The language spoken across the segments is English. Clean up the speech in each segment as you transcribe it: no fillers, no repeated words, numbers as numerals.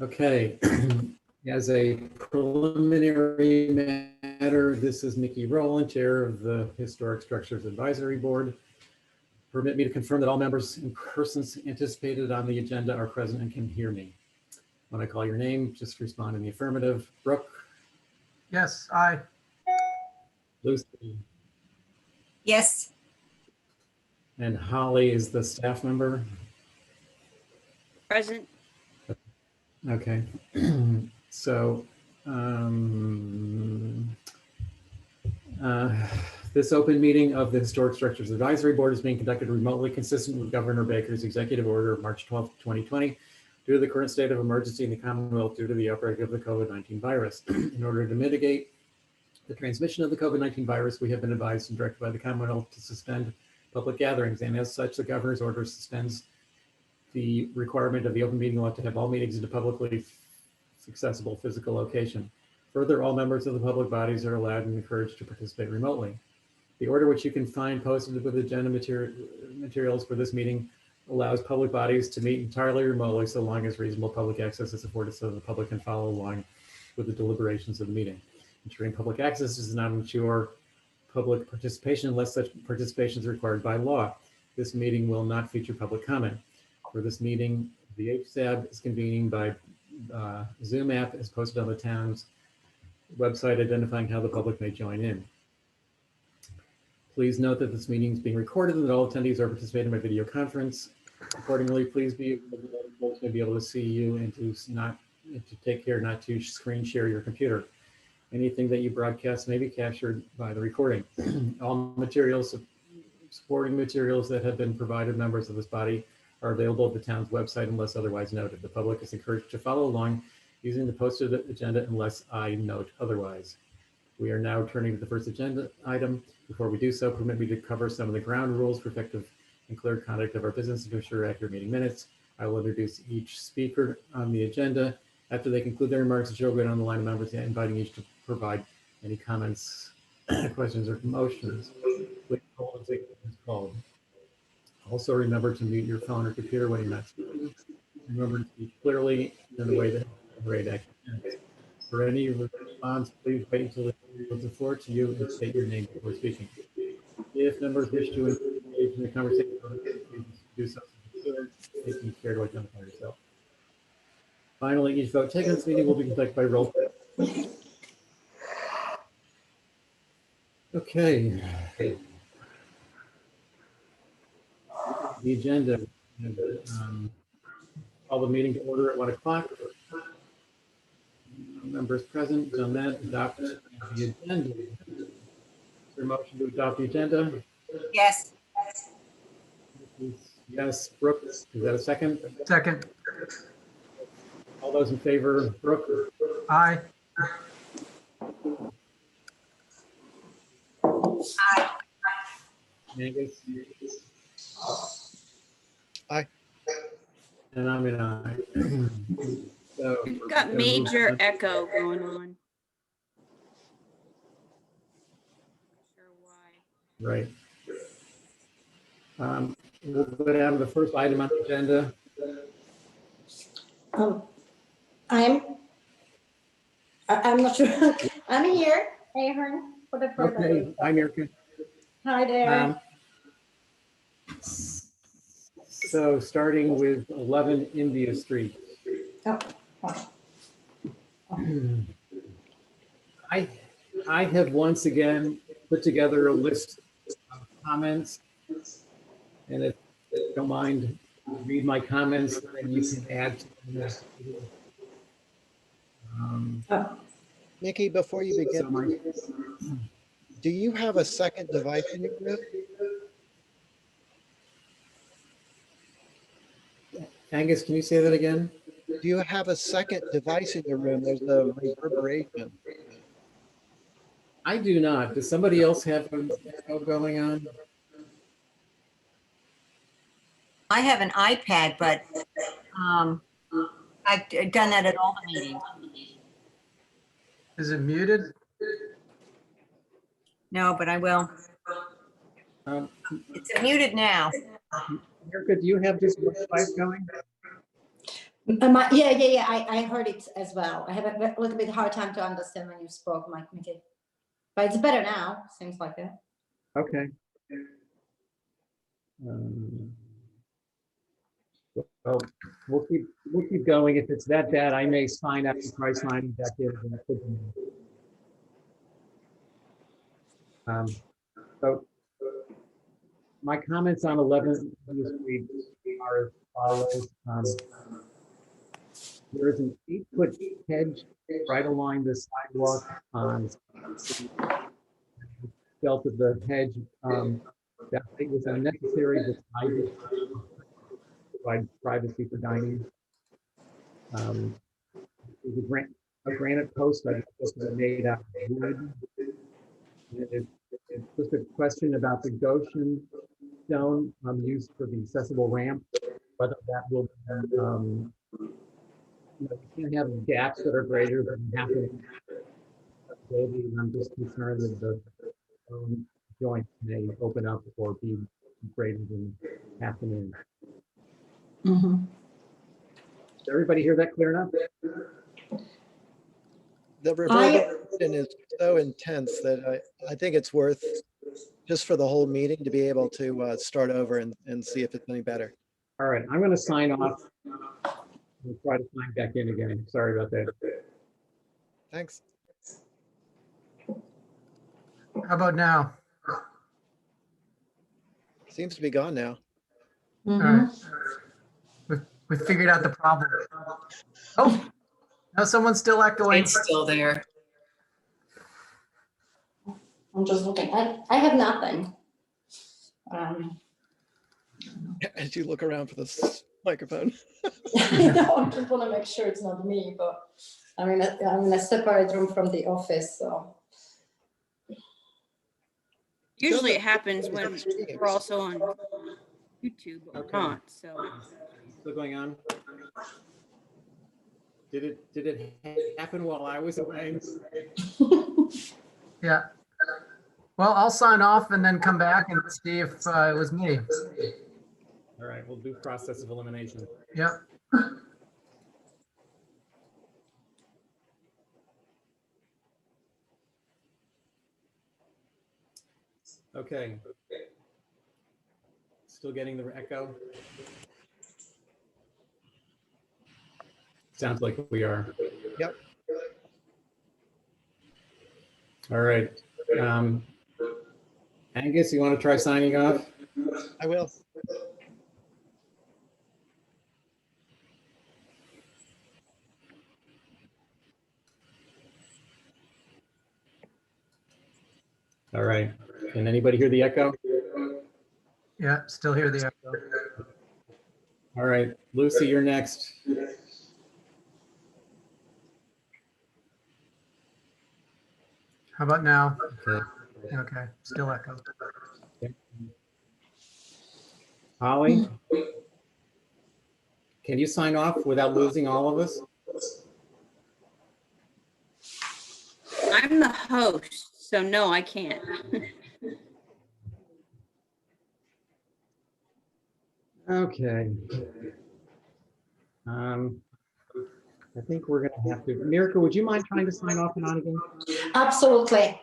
Okay, as a preliminary matter, this is Nikki Rowland, Chair of the Historic Structures Advisory Board. Permit me to confirm that all members and persons anticipated on the agenda are present and can hear me. When I call your name, just respond in the affirmative. Brooke? Yes, aye. Lucy? Yes. And Holly is the staff member? Present. Okay, so this open meeting of the Historic Structures Advisory Board is being conducted remotely, consistent with Governor Baker's executive order of March 12, 2020, due to the current state of emergency in the Commonwealth due to the outbreak of the COVID-19 virus. In order to mitigate the transmission of the COVID-19 virus, we have been advised and directed by the Commonwealth to suspend public gatherings, and as such, the governor's order suspends the requirement of the open meeting law to have all meetings in a publicly accessible physical location. Further, all members of the public bodies are allowed and encouraged to participate remotely. The order, which you can find posted with agenda materials for this meeting, allows public bodies to meet entirely remotely so long as reasonable public access is afforded so the public can follow along with the deliberations of the meeting. Ensuring public access does not ensure public participation unless such participation is required by law. This meeting will not feature public comment. For this meeting, the HSAB is convening by Zoom app is posted on the town's website identifying how the public may join in. Please note that this meeting is being recorded and that all attendees are participating by video conference. Accordingly, please be able to folks may be able to see you and to take care not to screen share your computer. Anything that you broadcast may be captured by the recording. All materials, supporting materials that have been provided members of this body are available at the town's website unless otherwise noted. The public is encouraged to follow along using the posted agenda unless I note otherwise. We are now turning to the first agenda item. Before we do so, permit me to cover some of the ground rules for effective and clear conduct of our business to ensure accurate meeting minutes. I will introduce each speaker on the agenda. After they conclude their remarks, the chair will go down the line of members, inviting each to provide any comments, questions, or motions. Please hold and take this called. Also remember to mute your phone or computer when you're not speaking. Remember to speak clearly in the way that great accent. For any response, please wait until it yields the floor to you and state your name before speaking. If members wish to engage in the conversation, please do so. Taking care to identify yourself. Finally, each vote taken in this meeting will be conducted by roll call. Okay. The agenda, call the meeting to order at 1 o'clock. Members present, done that, adopt the agenda. Is there a motion to adopt the agenda? Yes. Yes, Brooke, is that a second? Second, All those in favor, Brooke? aye. Aye. Angus? Aye. And I'm an aye. So You've got major echo going on. Not sure why. Right. We'll go down to the first item on the agenda. I'm not sure. I'm here, Ahern, for the purpose. Okay, hi, Mirka. Hi there. So starting with 11 India Street. Oh, I have once again put together a list of comments, and if you don't mind, read my comments, and you can add to them. Nikki, before you begin, So my, do you have a second device in your room? Angus, can you say that again? Do you have a second device in your room? There's a reverberation. I do not. Does somebody else have an echo going on? I have an iPad, but I've done that at all the meetings. Is it muted? No, but I will. It's muted now. Erica, do you have this Wi-Fi going? Yeah. I heard it as well. I have a little bit hard time to understand when you spoke, Mickey. But it's better now, seems like it. Okay. Well, we'll keep going. If it's that bad, I may sign up and try signing back in. So my comments on 11 Street are as follows. There is an 8-foot hedge right along the sidewalk. Felt that the hedge that it was unnecessary. That I did provide privacy for dining. There's a granite post I just made out of wood. It's just a question about the Goshen stone used for the accessible ramp, whether that will you can't have gaps that are greater than half an inch. And I'm just concerned that the joint may open up or be greater than half an inch. Mhm. Does everybody hear that clear enough? The reverberation is so intense that I think it's worth, just for the whole meeting, to be able to start over and see if it's any better. All right, I'm going to sign off and try to sign back in again. Sorry about that. Thanks. How about now? Seems to be gone now. All Mhm. right. We figured out the problem. Oh, now someone's still echoing. It's still there. I'm just looking. I have nothing. As you look around for this microphone. I know, I just want to make sure it's not me, but I'm in a separate room from the office, so. Usually it happens when we're also on YouTube, but Okay. we're not, so. Still going on? Did it happen while I was away? Yeah. Well, I'll sign off and then come back and see if it was me. All right, we'll do process of elimination. Yep. Okay. Still getting the echo? Sounds like we are. Yep. All right. Angus, you want to try signing off? I will. All right. Can anybody hear the echo? Yeah, still hear the echo. All right, Lucy, you're next. How about now? Okay. Okay, still echo. Holly? Can you sign off without losing all of us? I'm the host, so no, I can't. Okay. I think we're going to have to. Miracle, would you mind trying to sign off and on again? Absolutely,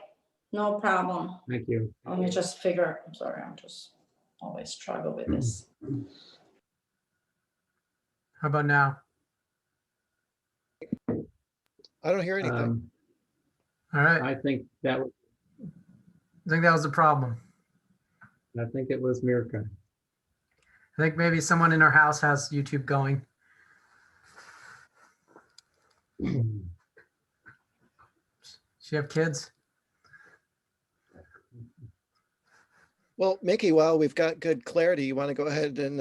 no problem. Thank you. Let me just figure, I'm sorry, I'm just always struggle with this. How about now? I don't hear anything. All right. I think that was the problem. I think it was Mirka. I think maybe someone in our house has YouTube going. Does she have kids? Well, Mickey, while we've got good clarity, you want to go ahead and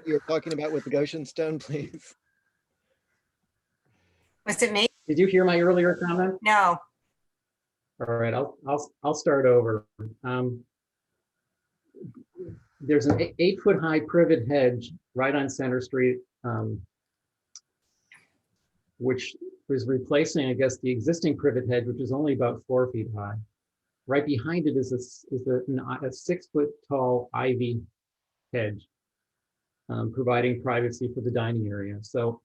you're talking about with the Goshen stone, please. Was it me? Did you hear my earlier comment? No. All right, I'll start over. There's an 8-foot high privet hedge right on Center Street, which was replacing, I guess, the existing privet hedge, which is only about 4 feet high. Right behind it is a 6-foot tall ivy hedge. providing privacy for the dining area. So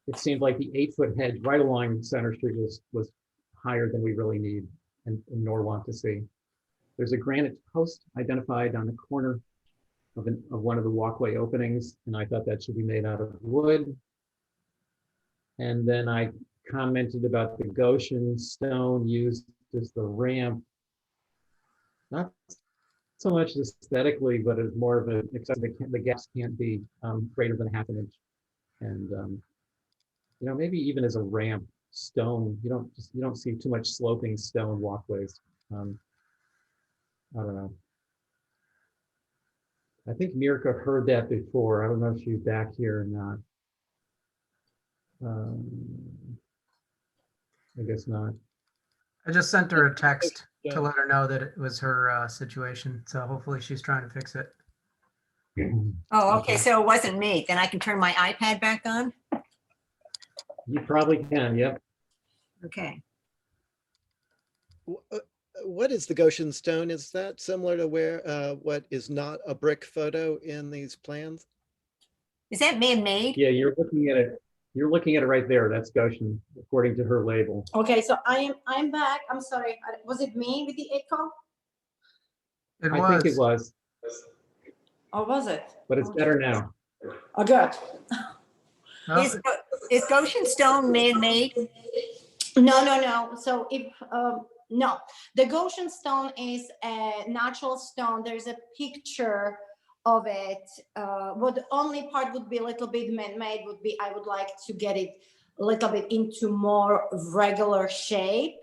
it seemed like the 8-foot hedge right along Center Street was higher than we really need and nor want to see. There's a granite post identified on the corner of one of the walkway openings, and I thought that should be made out of wood. And then I commented about the Goshen stone used as the ramp. Not so much aesthetically, but it's more of an the gaps can't be greater than half an inch. And you know, maybe even as a ramp, stone, you don't see too much sloping stone walkways. I don't know. I think Mirka heard that before. I don't know if she's back here or not. I guess not. I just sent her a text Yeah. to let her know that it was her situation. So hopefully she's trying to fix it. Oh, okay, so it wasn't me. Then I can turn my iPad back on? You probably can, yep. Okay. What is the Goshen stone? Is that similar to what is not a brick photo in these plans? Is that man-made? Yeah, you're looking at it. You're looking at it right there. That's Goshen, according to her label. Okay, so I'm back. I'm sorry. Was it me with the echo? It I think it was, Or was it? but it's better now. Oh, good. Oh, Is Goshen stone man-made? No. So no, the Goshen stone is a natural stone. There's a picture of it. What the only part would be a little bit man-made would be, I would like to get it a little bit into more regular shape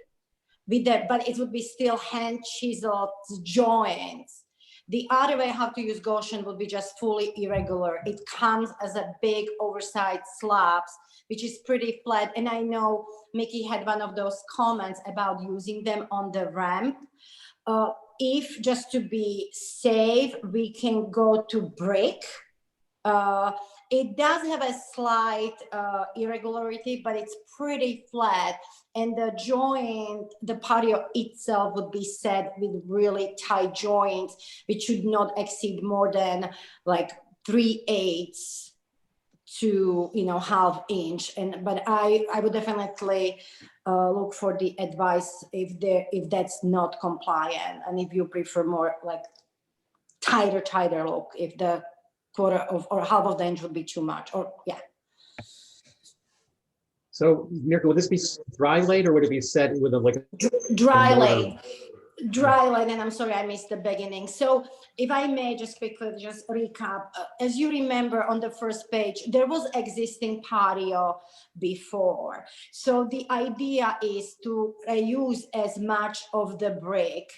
with that, but it would be still hand chiseled joints. The other way how to use Goshen would be just fully irregular. It comes as a big oversized slabs, which is pretty flat. And I know Mickey had one of those comments about using them on the ramp. If just to be safe, we can go to brick. It does have a slight irregularity, but it's pretty flat. And the joint, the patio itself would be set with really tight joints, which should not exceed more than like 3/8 to, ½ inch. But I would definitely look for the advice if that's not compliant, and if you prefer more like tighter look, if the quarter of or half of the inch would be too much, or yeah. So Mirka, would this be dry laid or would it be set with Dry mortar? laid. Dry laid, and I'm sorry I missed the beginning. So if I may just quickly just recap, as you remember on the first page, there was existing patio before. So the idea is to use as much of the brick,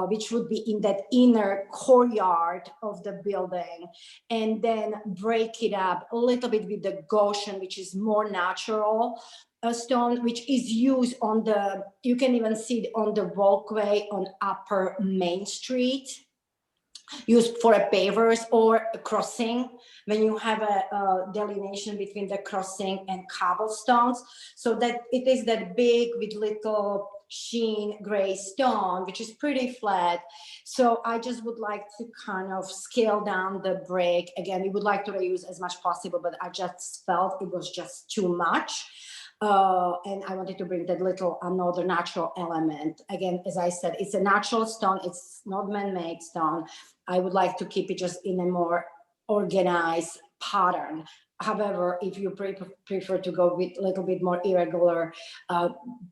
which would be in that inner courtyard of the building, and then break it up a little bit with the Goshen, which is more natural stone, which is used on the, you can even see it on the walkway on Upper Main Street, used for a pavers or a crossing when you have a delineation between the crossing and cobblestones. So that it is that big with little sheen gray stone, which is pretty flat. So I just would like to kind of scale down the brick. Again, we would like to reuse as much possible, but I just felt it was just too much. And I wanted to bring that little another natural element. Again, as I said, it's a natural stone. It's not man-made stone. I would like to keep it just in a more organized pattern. However, if you prefer to go with a little bit more irregular,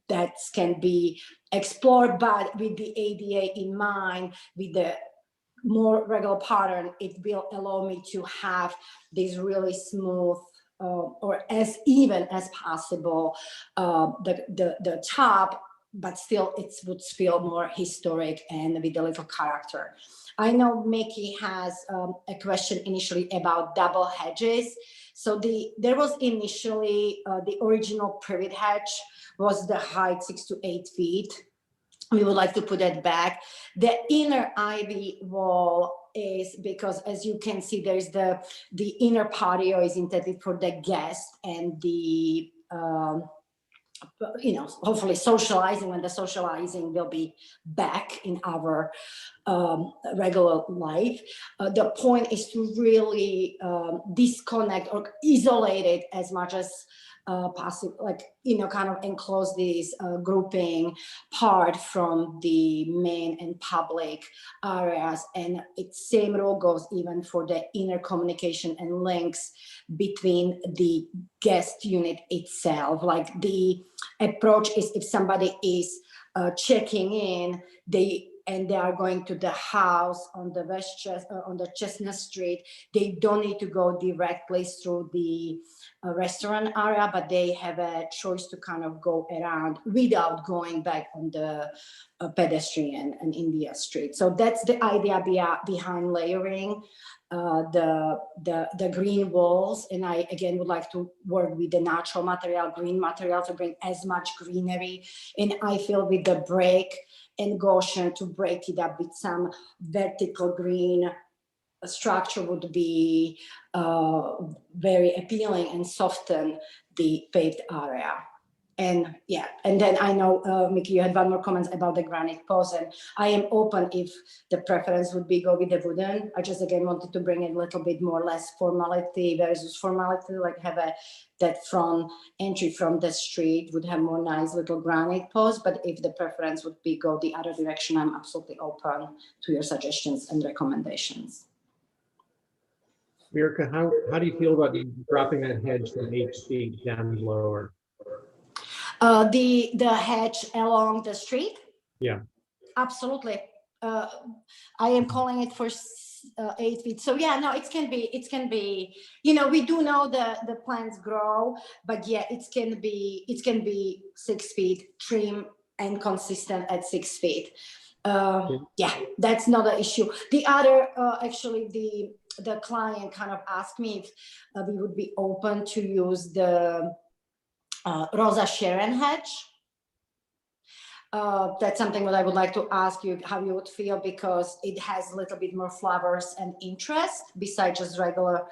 that can be explored, but with the ADA in mind, with the more regular pattern, it will allow me to have this really smooth or as even as possible the top, but still it would feel more historic and with a little character. I know Mickey has a question initially about double hedges. So there was initially the original privet hedge was the height 6 to 8 feet. We would like to put that back. The inner ivy wall is because, as you can see, there's the inner patio is intended for the guest, and the hopefully socializing when the socializing will be back in our regular life. The point is to really disconnect or isolate it as much as possible, like, kind of enclose this grouping part from the main and public areas. And it's same rule goes even for the inner communication and links between the guest unit itself. Like the approach is if somebody is checking in, they are going to the house on the on the Chestnut Street, they don't need to go directly through the restaurant area, but they have a choice to kind of go around without going back on the pedestrian and India Street. So that's the idea behind layering the green walls. And I again would like to work with the natural material, green material, to bring as much greenery. And I feel with the break and Goshen to break it up with some vertical green structure would be very appealing and soften the paved area. And yeah, and then I know, Mickey, you had one more comment about the granite post, and I am open if the preference would be go with the wooden. I just again wanted to bring it a little bit more less formality versus formality, like have that front entry from the street would have more nice little granite post. But if the preference would be go the other direction, I'm absolutely open to your suggestions and recommendations. Mirka, how do you feel about dropping that hedge from 8 feet down lower? The hedge along the street? Yeah. Absolutely. I am calling it for 8 feet. So yeah, no, it can be, we do know the plants grow, but yeah, it can be 6 feet, trim and consistent at 6 feet. Yeah, that's not an issue. The other, actually, the client kind of asked me if we would be open to use the Rosa Sharon hedge. That's something that I would like to ask you how you would feel, because it has a little bit more flowers and interest besides just regular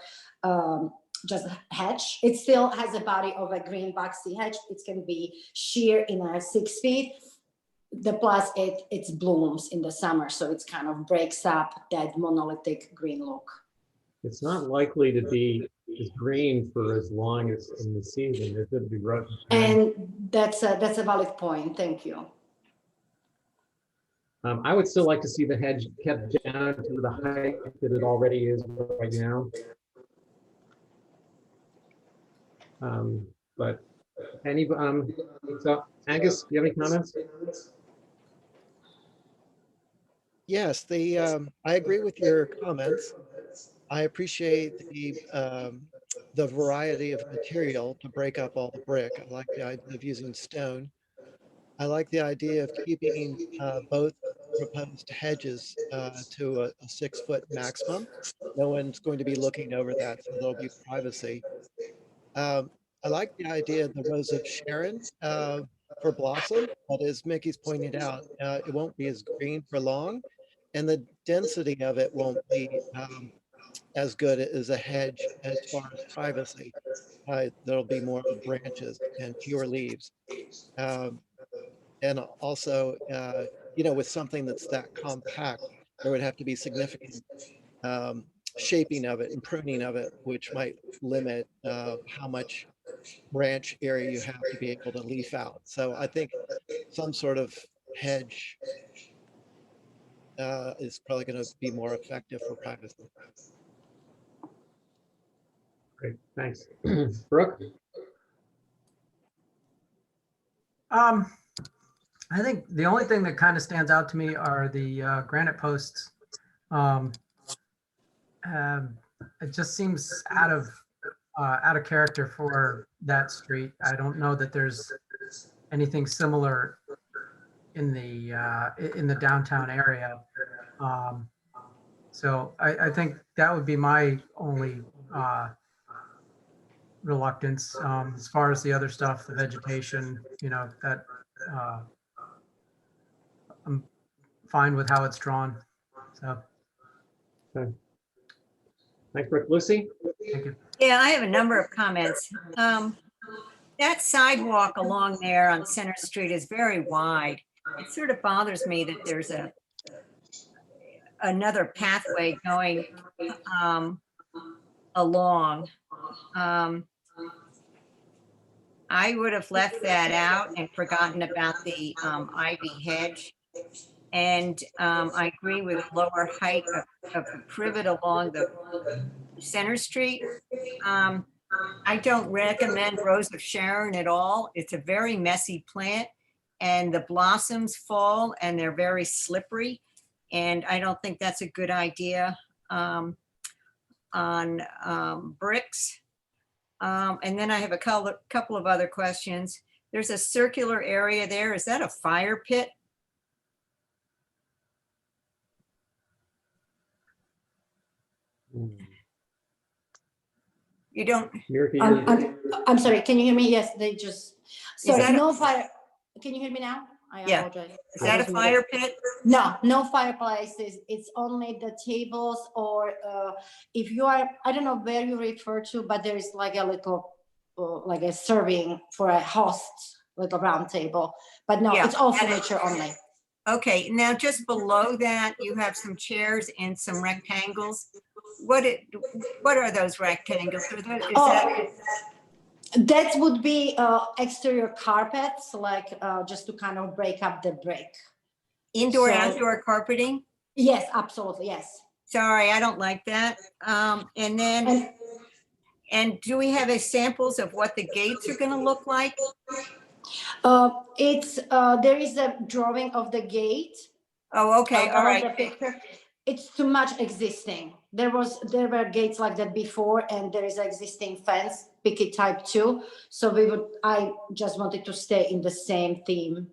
just hedge. It still has a body of a green boxy hedge. It can be sheer in a 6 feet. The plus it blooms in the summer, so it's kind of breaks up that monolithic green look. It's not likely to be as green for as long as in the season. It could be rough. And that's a valid point. Thank you. I would still like to see the hedge kept down to the height that it already is right now. But any, so Angus, do you have any comments? Yes, I agree with your comments. I appreciate the variety of material to break up all the brick. I like the idea of using stone. I like the idea of keeping both proposed hedges to a 6 foot maximum. No one's going to be looking over that, so there'll be privacy. I like the idea of the Rose of Sharon for blossom, but as Mickey's pointed out, it won't be as green for long, and the density of it won't be as good as a hedge as far as privacy. There'll be more branches and fewer leaves. And also, with something that's that compact, there would have to be significant shaping of it and pruning of it, which might limit how much branch area you have to be able to leaf out. So I think some sort of hedge is probably going to be more effective for privacy. Great, thanks. Brooke? I think the only thing that kind of stands out to me are the granite posts. It just seems out of character for that street. I don't know that there's anything similar in the downtown area. So I think that would be my only reluctance. As far as the other stuff, the vegetation, that I'm fine with how it's drawn. So. Okay. Thanks, Brooke. Lucy? Thank you. Yeah, I have a number of comments. that sidewalk along there on Center Street is very wide. It sort of bothers me that there's another pathway going along. I would have left that out and forgotten about the ivy hedge. And I agree with the lower height of the privet along the Center Street. I don't recommend Rose of Sharon at all. It's a very messy plant and the blossoms fall and they're very slippery. And I don't think that's a good idea on bricks. And then I have a couple of other questions. There's a circular area there. Is that a fire pit? You don't, You're here. I'm sorry, can you hear me? Yes, they just, sorry, that a- no fire. Can you hear me now? I Yeah. apologize. is that a fire pit? No, no fireplaces. It's only the tables or if you are, I don't know where you refer to, but there is like a little, like a serving for a host, little round table. But no, Yeah, it's all and it- furniture only. Okay, now just below that, you have some chairs and some rectangles. What are those rectangles? Is that, That would be exterior carpets, like just to kind of break up the brick. indoor, So- outdoor carpeting? Yes, absolutely, yes. Sorry, I don't like that. And then, and do we have examples of what the gates are gonna look like? It's there is a drawing of the gate. Oh, okay, all around the right. picture. It's too much existing. There were gates like that before, and there is existing fence, picket type 2. So I just wanted to stay in the same theme.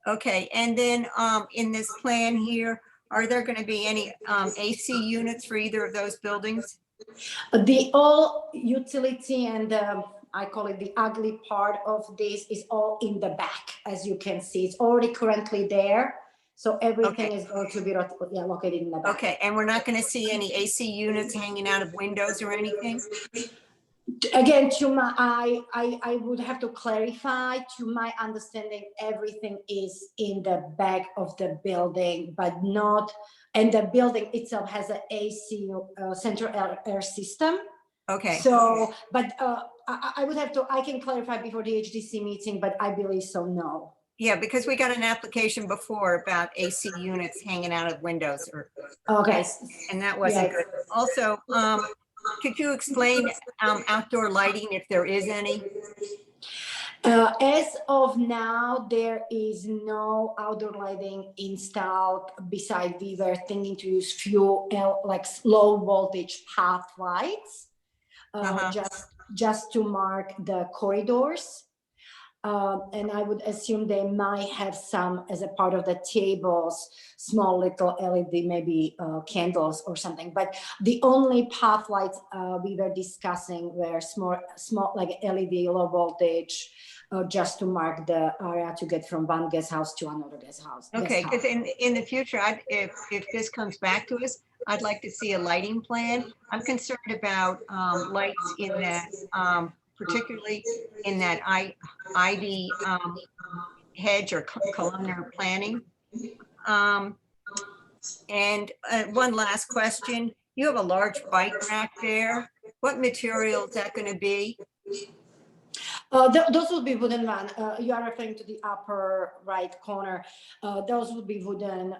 Okay, and then in this plan here, are there gonna be any AC units for either of those buildings? The all utility and I call it the ugly part of this is all in the back, as you can see. It's already currently there. So everything is going to be located in the back. Okay, and we're not gonna see any AC units hanging out of windows or anything? Again, to my, I would have to clarify, to my understanding, everything is in the back of the building, but not, and the building itself has an AC, central air system. Okay, So, but I would have to, I can clarify before the HDC meeting, but I believe so, no. yeah, because we got an application before about AC units hanging out of windows or, Okay. and that wasn't Yes. good. Also, could you explain outdoor lighting if there is any? As of now, there is no outdoor lighting installed. Besides, we were thinking to use few like low voltage path lights, just to mark the corridors. And I would assume they might have some as a part of the tables, small little LED, maybe candles or something. But the only path lights we were discussing were small like LED, low voltage, just to mark the area to get from one guest house to another guest house. Okay, because in the future, if this comes back to us, I'd like to see a lighting plan. I'm concerned about lights in that, particularly in that ivy hedge or columnar planning. And one last question. You have a large bike rack there. What material is that going to be? Those would be wooden one. You are referring to the upper right corner. Those would be wooden.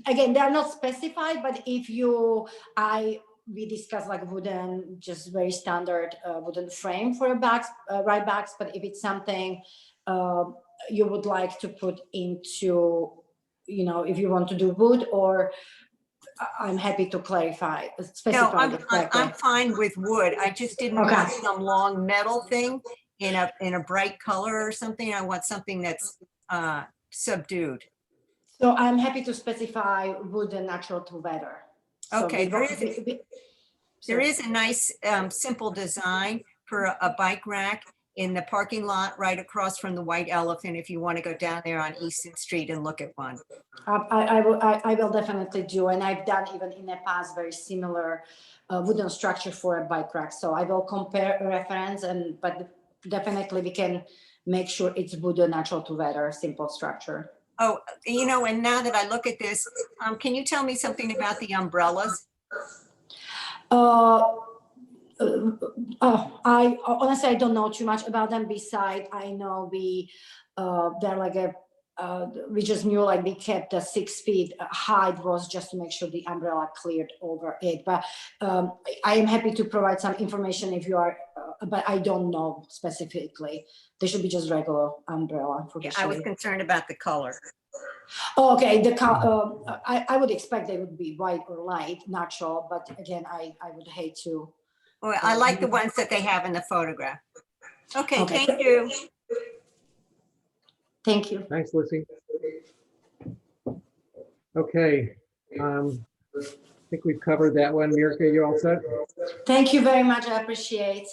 Again, they are not specified, but if we discuss like wooden, just very standard wooden frame for a box, right backs. But if it's something you would like to put into, if you want to do wood, or I'm happy to clarify. No, Specify I'm fine with wood. I just didn't Okay. want some long metal thing in a bright color or something. I want something that's subdued. So I'm happy to specify wood and natural to weather. So Okay, there so- is a nice simple design for a bike rack in the parking lot right across from the White Elephant if you want to go down there on Easton Street and look at one. I will definitely do, and I've done even in the past very similar wooden structure for a bike rack. So I will compare a reference, but definitely we can make sure it's wood or natural to weather, simple structure. Oh, and now that I look at this, can you tell me something about the umbrellas? I honestly, I don't know too much about them. Beside, I know they're like we just knew like we kept the 6 feet height was just to make sure the umbrella cleared over it. But I am happy to provide some information if you are, but I don't know specifically. They should be just regular umbrella for the I was shade. concerned about the color. Oh, okay, I would expect they would be white or light, natural, but again, I would hate to. Well, I like the ones that they have in the photograph. Okay, Okay. thank you. Thank you. Thanks, Lucy. Okay, I think we've covered that one. Mirka, you all set? Thank you very much. I appreciate.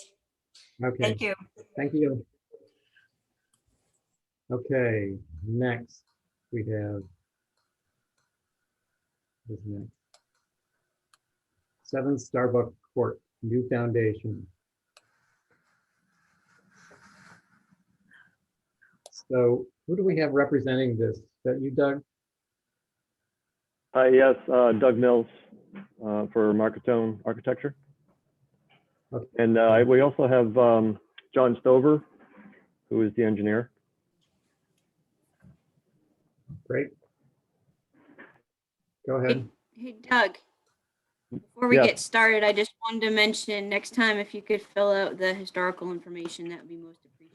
Okay, Thank you. thank you. Okay, next we have, who's next? 7 Starbuck Court, new foundation. So who do we have representing this? Is that you, Doug? Yes, Doug Mills for Marketone Architecture. Okay. And we also have John Stover, who is the engineer. Great. Go ahead. Hey, Doug, before we Yes. get started, I just wanted to mention next time if you could fill out the historical information, that would be most appreciated.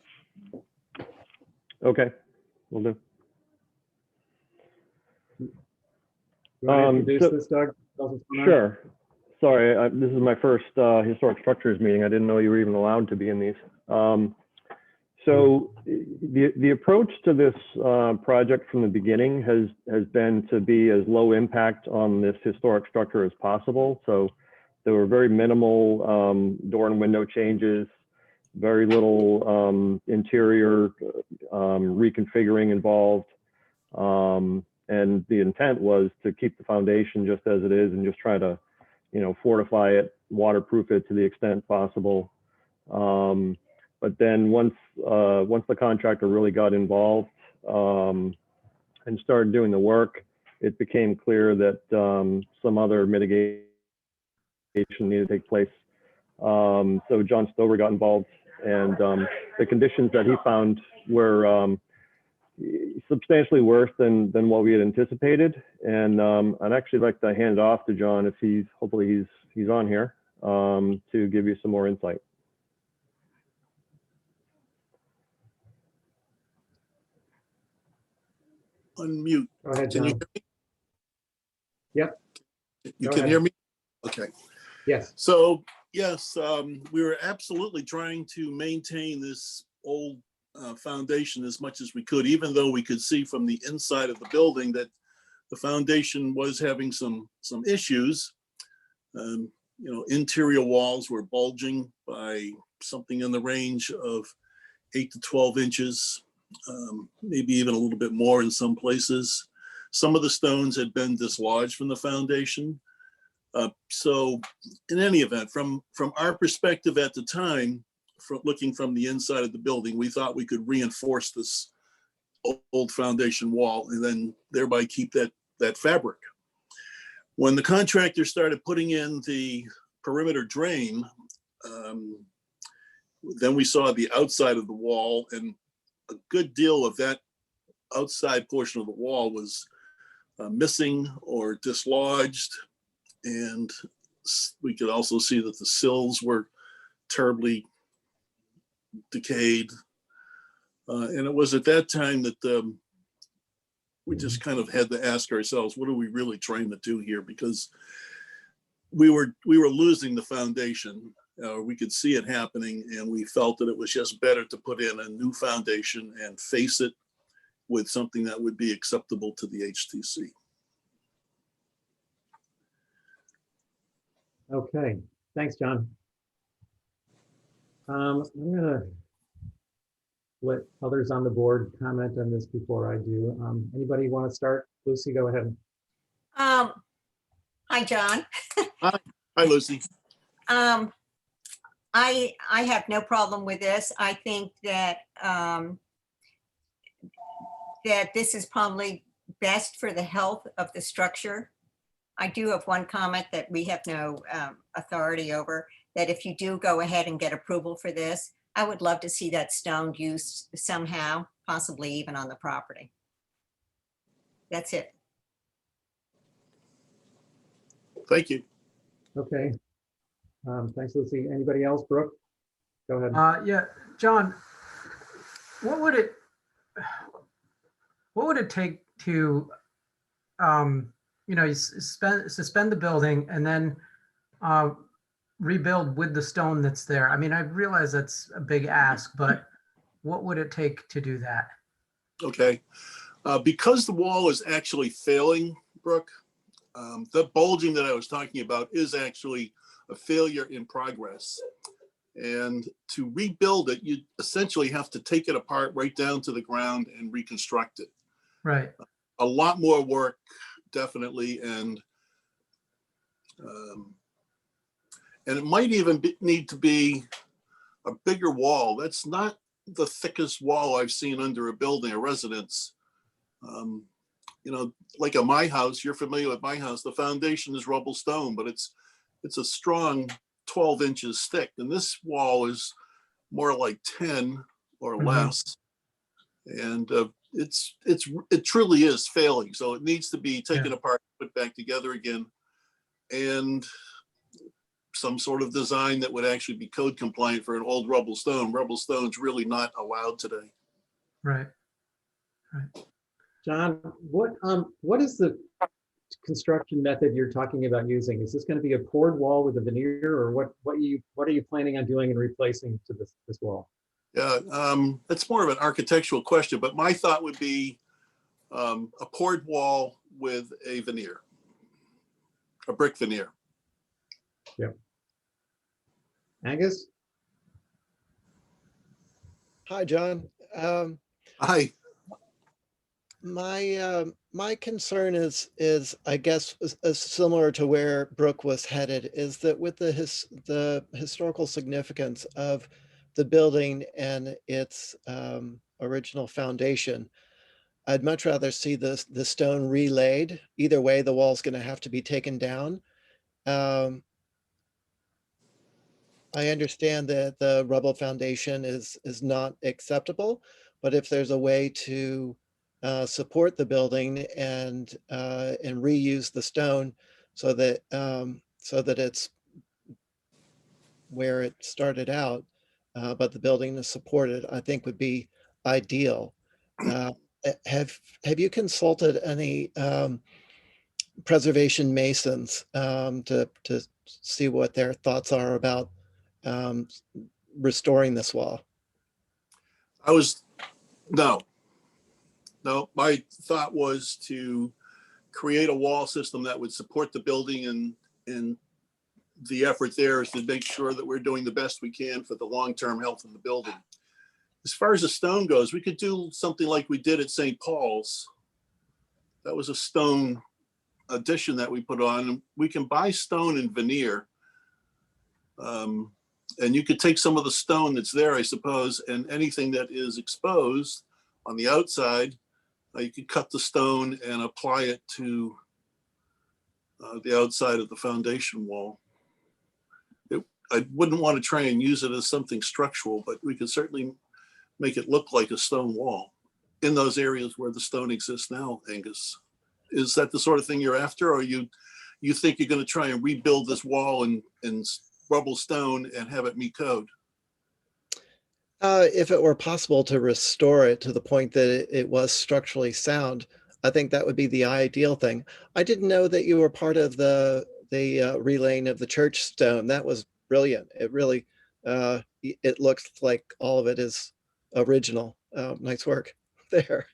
Okay, will do. You want to introduce so- this, Doug? Tell us what's going on. Sure. Sorry, this is my first historic structures meeting. I didn't know you were even allowed to be in these. So the approach to this project from the beginning has been to be as low impact on this historic structure as possible. So there were very minimal door and window changes, very little interior reconfiguring involved. And the intent was to keep the foundation just as it is and just try to, fortify it, waterproof it to the extent possible. But then once the contractor really got involved and started doing the work, it became clear that some other mitigation needed to take place. So John Stover got involved, and the conditions that he found were substantially worse than what we had anticipated. And I'd actually like to hand it off to John if hopefully he's on here to give you some more insight. Unmute. Go ahead, Can you John. hear me? Yep. You Go can ahead. hear me? Okay. Yes. So yes, we were absolutely trying to maintain this old foundation as much as we could, even though we could see from the inside of the building that the foundation was having some issues. Interior walls were bulging by something in the range of 8 to 12 inches. Maybe even a little bit more in some places. Some of the stones had been dislodged from the foundation. So in any event, from our perspective at the time, looking from the inside of the building, we thought we could reinforce this old foundation wall and then thereby keep that fabric. When the contractor started putting in the perimeter drain, then we saw the outside of the wall, and a good deal of that outside portion of the wall was missing or dislodged. And we could also see that the sills were terribly decayed. And it was at that time that we just kind of had to ask ourselves, what are we really trying to do here? Because we were losing the foundation. We could see it happening, and we felt that it was just better to put in a new foundation and face it with something that would be acceptable to the HTC. Okay. Thanks, John. I'm gonna let others on the board comment on this before I do. Anybody want to start? Lucy, go ahead. Hi, John. Hi, Lucy. I I have no problem with this. I think that, that this is probably best for the health of the structure. I do have one comment that we have no authority over, that if you do go ahead and get approval for this, I would love to see that stone used somehow, possibly even on the property. That's it. Thank you. Okay. Thanks, Lucy. Anybody else? Brooke? Go ahead. Yeah, John, what would it take to, you suspend the building and then rebuild with the stone that's there? I mean, I realize that's a big ask, but what would it take to do that? Okay. Because the wall is actually failing, Brooke, the bulging that I was talking about is actually a failure in progress. And to rebuild it, you essentially have to take it apart right down to the ground and reconstruct it. Right. A lot more work, definitely. And it might even need to be a bigger wall. That's not the thickest wall I've seen under a building, a residence. Like at my house, you're familiar with my house, the foundation is rubble stone, but it's a strong 12 inches thick. And this wall is more like 10 or less. And it truly is failing. So it needs to be taken apart, put back together again. And some sort of design that would actually be code compliant for an old rubble stone. Rubble stone's really not allowed today. Right. John, what is the construction method you're talking about using? Is this going to be a poured wall with a veneer, or what are you planning on doing and replacing to this wall? Yeah, it's more of an architectural question, but my thought would be a poured wall with a veneer, a brick veneer. Yep. Angus? Hi, John. Hi. My concern is I guess is similar to where Brooke was headed, is that with the historical significance of the building and its original foundation, I'd much rather see the stone relaid. Either way, the wall's going to have to be taken down. I understand that the rubble foundation is not acceptable, but if there's a way to support the building and reuse the stone so that it's where it started out, but the building is supported, I think would be ideal. Have you consulted any preservation masons to see what their thoughts are about restoring this wall? No, my thought was to create a wall system that would support the building, and the effort there is to make sure that we're doing the best we can for the long-term health of the building. As far as the stone goes, we could do something like we did at St. Paul's. That was a stone addition that we put on, and we can buy stone and veneer. And you could take some of the stone that's there, I suppose, and anything that is exposed on the outside, you could cut the stone and apply it to the outside of the foundation wall. I wouldn't want to try and use it as something structural, but we could certainly make it look like a stone wall in those areas where the stone exists now, Angus. Is that the sort of thing you're after, or you think you're going to try and rebuild this wall in rubble stone and have it meet code? If it were possible to restore it to the point that it was structurally sound, I think that would be the ideal thing. I didn't know that you were part of the relaying of the church stone. That was brilliant. It really, it looks like all of it is original. Nice work there.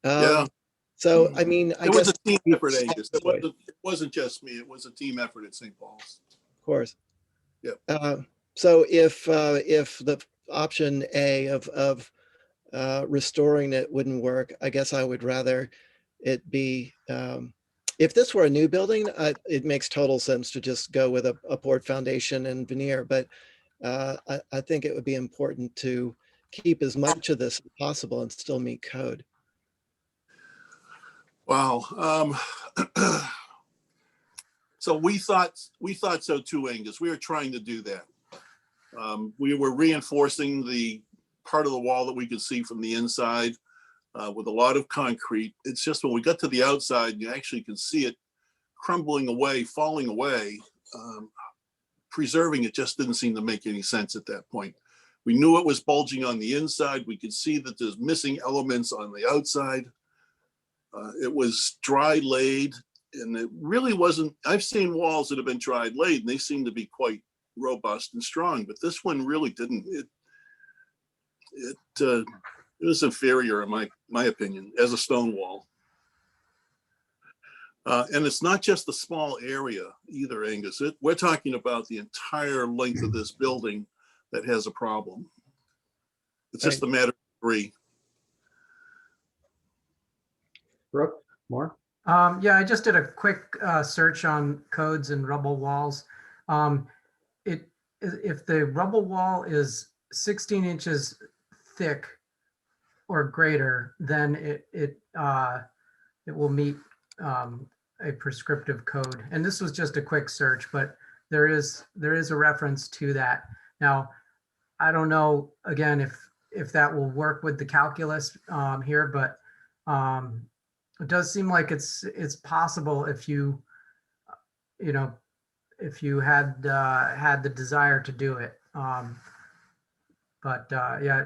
Yeah. So, I mean, I It guess was a team effort, Angus. It wasn't just me. It was a team effort at St. Paul's. Of course. Yeah. So if the option A of restoring it wouldn't work, I guess I would rather it be, if this were a new building, it makes total sense to just go with a poured foundation and veneer. But I think it would be important to keep as much of this as possible and still meet code. Wow. So we thought so too, Angus. We were trying to do that. We were reinforcing the part of the wall that we could see from the inside with a lot of concrete. It's just when we got to the outside, you actually can see it crumbling away, falling away. Preserving it just didn't seem to make any sense at that point. We knew it was bulging on the inside. We could see that there's missing elements on the outside. It was dry laid, and it really wasn't. I've seen walls that have been dry laid, and they seem to be quite robust and strong, but this one really didn't. It was inferior, in my opinion, as a stone wall. And it's not just the small area either, Angus. We're talking about the entire length of this building that has a problem. It's just a matter of degree. Brooke, more? Yeah, I just did a quick search on codes and rubble walls. If the rubble wall is 16 inches thick or greater, then it will meet a prescriptive code. And this was just a quick search, but there is a reference to that. Now, I don't know, again, if that will work with the calculus here, but it does seem like it's possible if you had the desire to do it. Yeah,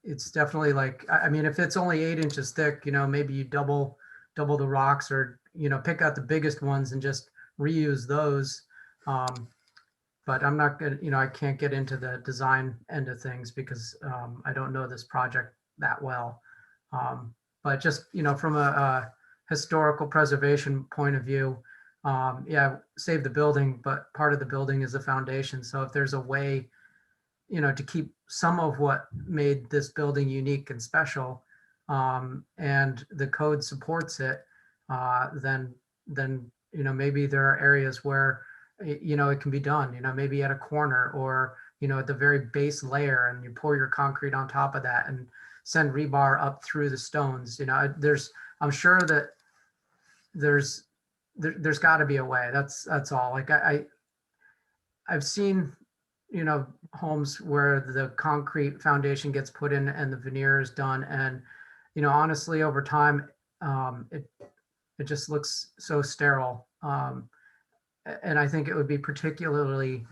it's definitely like, I mean, if it's only 8 inches thick, maybe you double the rocks, or pick out the biggest ones and just reuse those. But I'm not gonna, I can't get into the design end of things because I don't know this project that well. But just from a historical preservation point of view, yeah, save the building, but part of the building is the foundation. So if there's a way, to keep some of what made this building unique and special, and the code supports it, then maybe there are areas where it can be done. Maybe at a corner, or at the very base layer, and you pour your concrete on top of that and send rebar up through the stones. I'm sure that there's got to be a way. That's all. Like I've seen homes where the concrete foundation gets put in and the veneer is done, and honestly, over time, it just looks so sterile. And I think it would be particularly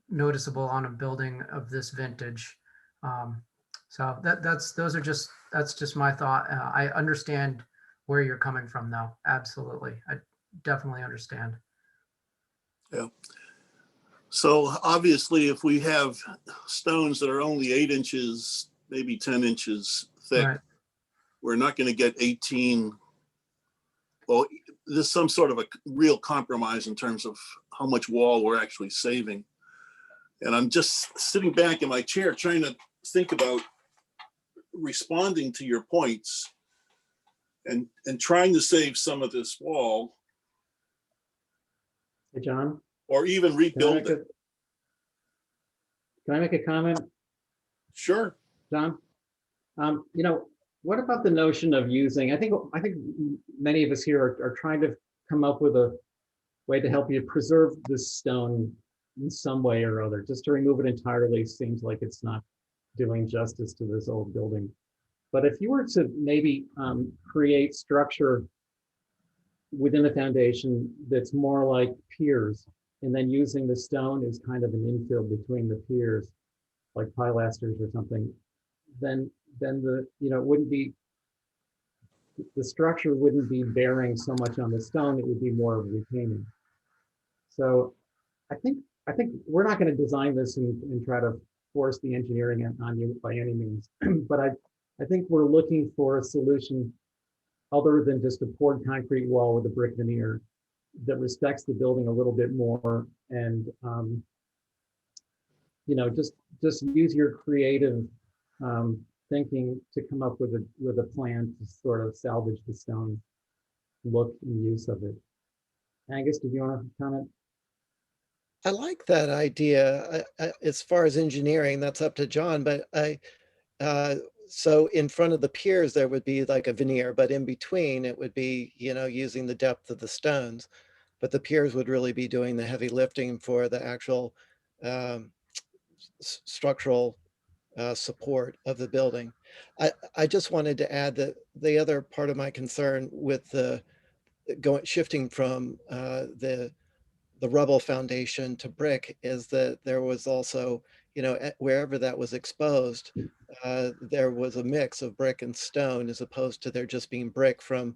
noticeable on a building of this vintage. So that's just my thought. I understand where you're coming from, though. Absolutely, I definitely understand. Yeah. So obviously, if we have stones that are only 8 inches, maybe 10 inches thick, right, we're not going to get 18. Well, there's some sort of a real compromise in terms of how much wall we're actually saving. And I'm just sitting back in my chair trying to think about responding to your points and trying to save some of this wall. Hey, John? Or even rebuild it. Can I make a comment? Sure. John? What about the notion of using, I think many of us here are trying to come up with a way to help you preserve this stone in some way or other. Just to remove it entirely seems like it's not doing justice to this old building. But if you were to maybe create structure within the foundation that's more like piers, and then using the stone as kind of an infill between the piers, like pilasters or something, then the it wouldn't be, the structure wouldn't be bearing so much on the stone. It would be more of retaining. So I think we're not going to design this and try to force the engineering on you by any means. But I think we're looking for a solution other than just a poured concrete wall with a brick veneer that respects the building a little bit more, and just use your creative thinking to come up with a plan to sort of salvage the stone look and use of it. Angus, did you want to comment? I like that idea. As far as engineering, that's up to John, but so in front of the piers, there would be like a veneer, but in between it would be, using the depth of the stones. But the piers would really be doing the heavy lifting for the actual um, structural support of the building. I just wanted to add that the other part of my concern with the shifting from the rubble foundation to brick is that there was also, wherever that was exposed, there was a mix of brick and stone as opposed to there just being brick from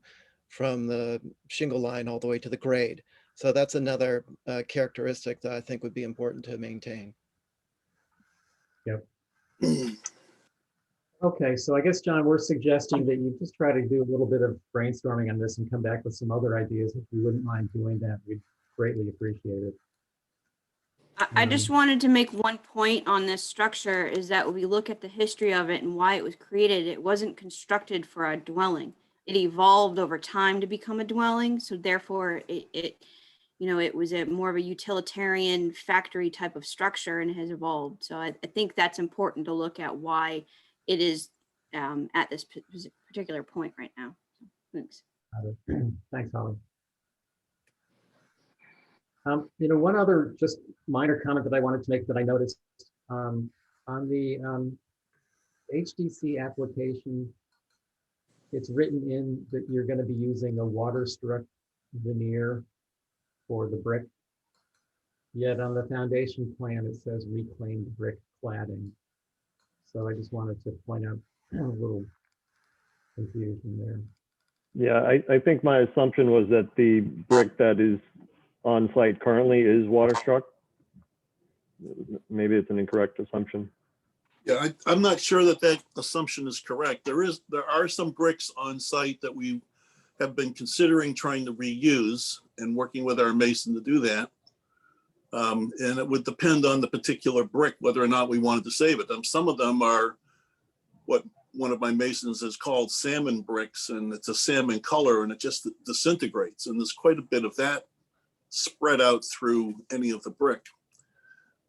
the shingle line all the way to the grade. So that's another characteristic that I think would be important to maintain. Okay, so I guess, John, we're suggesting that you just try to do a little bit of brainstorming on this and come back with some other ideas. If you wouldn't mind doing that, we'd greatly appreciate it. I just wanted to make one point on this structure is that when we look at the history of it and why it was created, it wasn't constructed for a dwelling. It evolved over time to become a dwelling. So therefore it was a more of a utilitarian factory type of structure and has evolved. So I think that's important to look at why it is at this particular point right now. Thanks. Thanks, Holly. One other just minor comment that I wanted to make that I noticed on the HDC application, it's written in that you're going to be using a water-struck veneer for the brick. Yet on the foundation plan, it says reclaimed brick cladding. So I just wanted to point out a little confusion there. Yeah, I think my assumption was that the brick that is on site currently is water struck. Maybe it's an incorrect assumption. Yeah, I'm not sure that that assumption is correct. There are some bricks on site that we have been considering trying to reuse and working with our mason to do that. And it would depend on the particular brick, whether or not we wanted to save it. Some of them are what one of my masons has called salmon bricks, and it's a salmon color and it just disintegrates. And there's quite a bit of that spread out through any of the brick.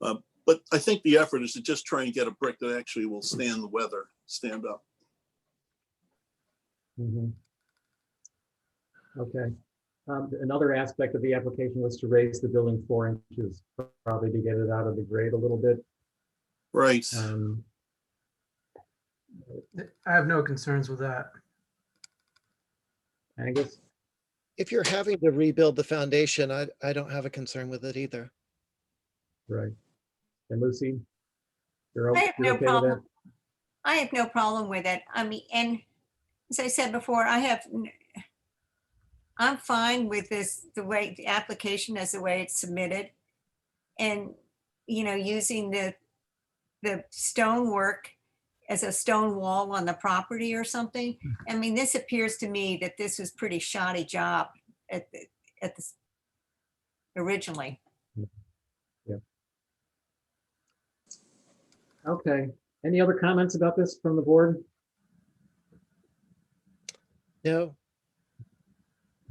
But I think the effort is to just try and get a brick that actually will stand the weather, stand up. Mm-hmm. Okay. Another aspect of the application was to raise the building 4 inches, probably to get it out of the grade a little bit. Right. I have no concerns with that. Angus? If you're having to rebuild the foundation, I don't have a concern with it either. Right. And Lucy? I have no okay problem. with that? I have no problem with it. I mean, and as I said before, I'm fine with this, the way the application as the way it's submitted. And, using the stonework as a stone wall on the property or something. I mean, this appears to me that this was pretty shoddy job at the originally. Yeah. Okay. Any other comments about this from the board? No.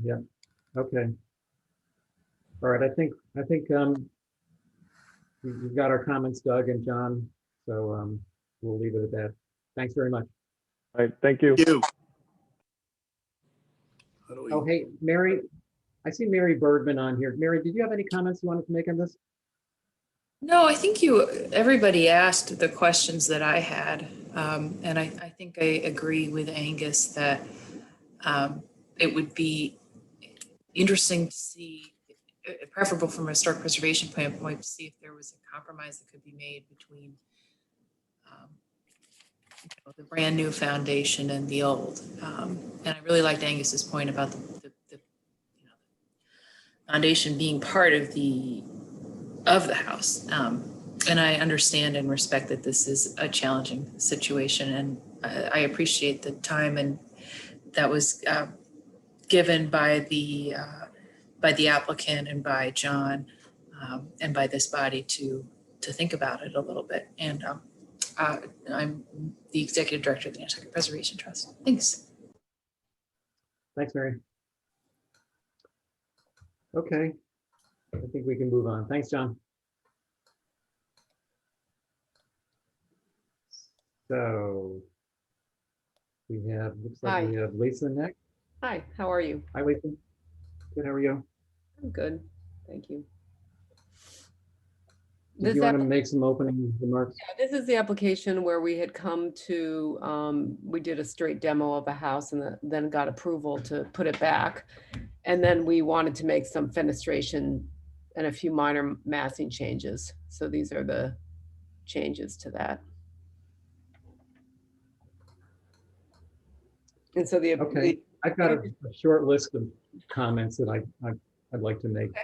Yeah. Okay. All right. I think we've got our comments, Doug and John. So we'll leave it at that. Thanks very much. All right, thank you. Thank you. Oh, hey, Mary. I see Mary Bergman on here. Mary, did you have any comments you wanted to make on this? No, I think everybody asked the questions that I had. And I think I agree with Angus that it would be interesting to see, preferable from a historic preservation point, to see if there was a compromise that could be made between the brand new foundation and the old. And I really liked Angus's point about the foundation being part of the house. And I understand and respect that this is a challenging situation, and I appreciate the time and that was given by the applicant and by John and by this body to think about it a little bit. And I'm the executive director of the Nantucket Preservation Trust. Thanks. Thanks, Mary. Okay. I think we can move on. Thanks, John. So we have, looks like Hi. we have Lisa next. Hi, how are you? Hi, Lisa. Good, how are you? I'm good, thank you. Did This you want to app- make some opening remarks? This is the application where we had come to, we did a straight demo of a house and then got approval to put it back. And then we wanted to make some fenestration and a few minor massing changes. So these are the changes to that. And so Okay, I've got a short list of comments that I'd like to make,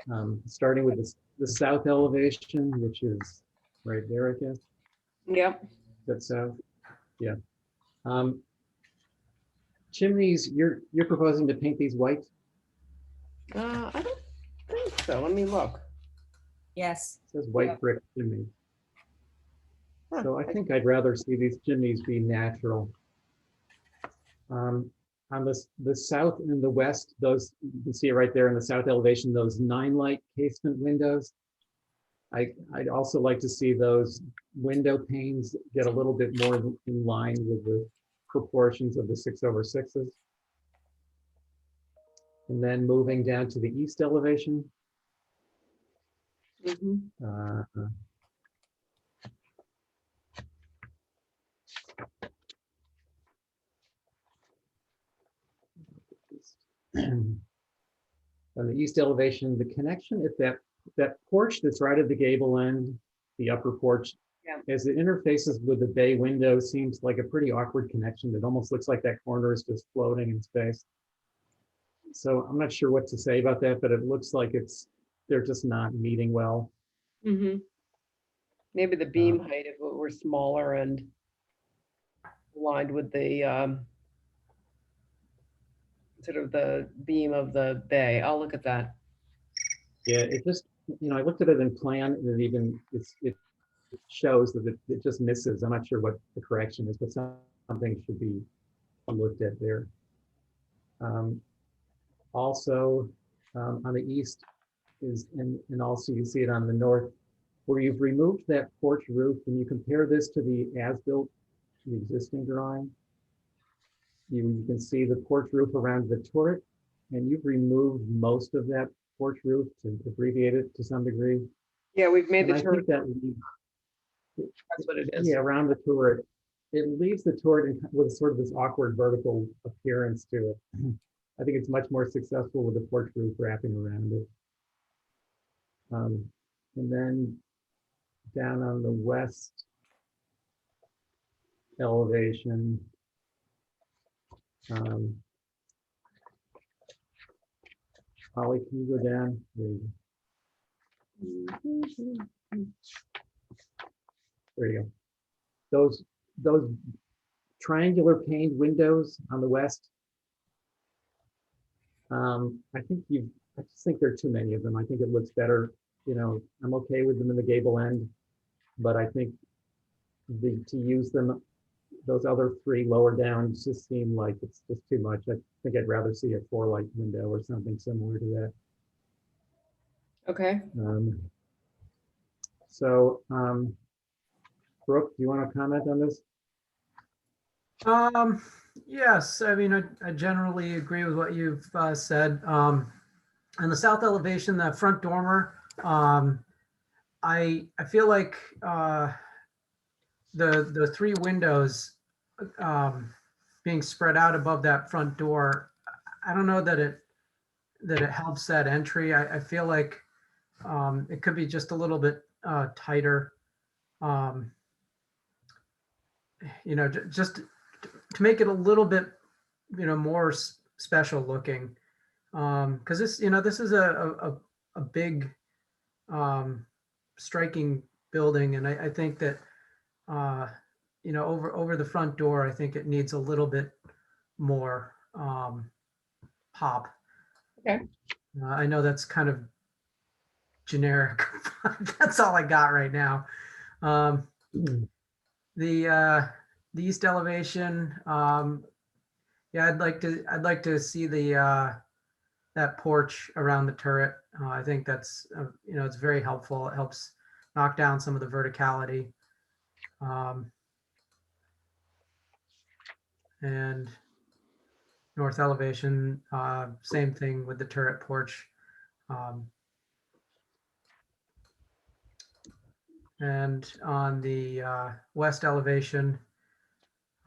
starting with the south elevation, which is right there, I guess. Yep. That's south. Yeah. Chimneys, you're proposing to paint these white? I don't think so. Let me look. Yes. It says white brick chimney. Huh. So I think I'd rather see these chimneys be natural. On the south and the west, those, you can see it right there in the south elevation, those 9-light casement windows. I'd also like to see those window panes get a little bit more in line with the proportions of the 6/6s. And then moving down to the east elevation. Mhm. On the east elevation, the connection at that porch that's right at the gable end, the upper porch, Yeah. as it interfaces with the bay window, seems like a pretty awkward connection. It almost looks like that corner is just floating in space. So I'm not sure what to say about that, but it looks like they're just not meeting well. Mhm. Maybe the beam height if it were smaller and aligned with the sort of the beam of the bay. I'll look at that. Yeah, it just, I looked at it in plan and it shows that it just misses. I'm not sure what the correction is, but something should be looked at there. Also, on the east is, and also you see it on the north, where you've removed that porch roof. When you compare this to the as-built, the existing drawing, you can see the porch roof around the turret, and you've removed most of that porch roof to abbreviate it to some degree. Yeah, we've made And the I turret. think that leaves, That's what it is. yeah, around the turret, it leaves the turret with sort of this awkward vertical appearance to it. I think it's much more successful with the porch roof wrapping around it. And then down on the west elevation, Holly, can you go down? There you go. Those triangular paned windows on the west. I just think there are too many of them. I think it looks better. I'm okay with them in the gable end, but I think to use them, those other 3 lower down just seem like it's just too much. I think I'd rather see a 4-light window or something similar to that. Okay. Brooke, do you want to comment on this? Yes, I mean, I generally agree with what you've said. On the south elevation, the front dormer, I feel like the 3 windows being spread out above that front door, I don't know that it helps that entry. I feel like it could be just a little bit tighter. Just to make it a little bit, more special looking. Because this is a big, striking building, and I think that over the front door, I think it needs a little bit more pop. Okay. I know that's kind of generic. That's all I got right now. The east elevation, yeah, I'd like to see that porch around the turret. I think that's it's very helpful. It helps knock down some of the verticality. And north elevation, same thing with the turret porch. And on the west elevation,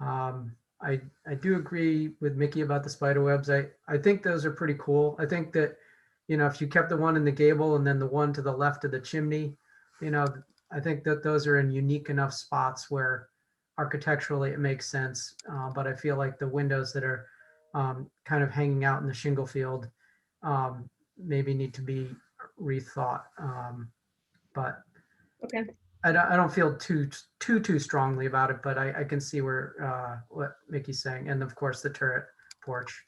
I do agree with Mickey about the spider webs. I think those are pretty cool. I think that, you know, if you kept the one in the gable and then the one to the left of the chimney, you know, I think that those are in unique enough spots where architecturally it makes sense. But I feel like the windows that are kind of hanging out in the shingle field maybe need to be rethought. But Okay. I don't feel too strongly about it, but I can see where what Mickey's saying, and of course the turret porch.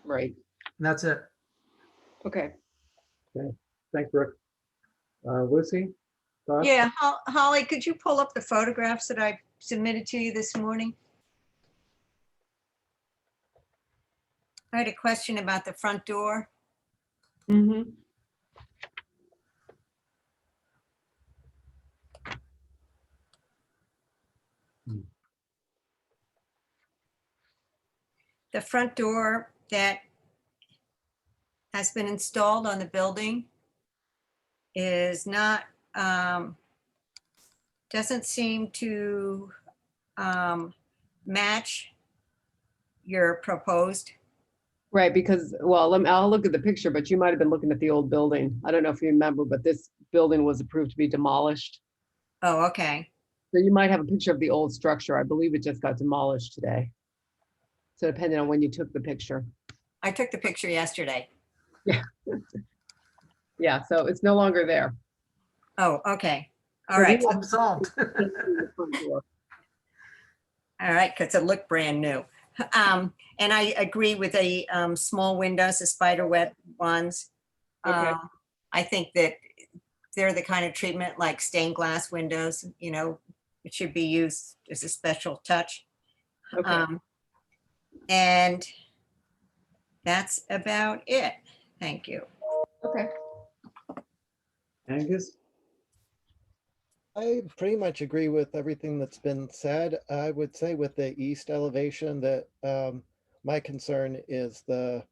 Right. And that's it. Okay. Okay, thanks, Brooke. Lucy, thoughts? Yeah, Holly, could you pull up the photographs that I submitted to you this morning? I had a question about the front door. Mm-hmm. The front door that has been installed on the building is not, doesn't seem to match your proposed. Right, because, well, I'll look at the picture, but you might have been looking at the old building. I don't know if you remember, but this building was approved to be demolished. Oh, okay. So you might have a picture of the old structure. I believe it just got demolished today. So depending on when you took the picture. I took the picture yesterday. Yeah. Yeah, so it's no longer there. Oh, okay. All So right. Problem solved. All right, because it looked brand new. And I agree with the small windows, the spider web ones. Okay. I think that they're the kind of treatment like stained glass windows, you know, it should be used as a special touch. Okay. And that's about it. Thank you. Okay. Angus? I pretty much agree with everything that's been said. I would say with the east elevation that my concern is the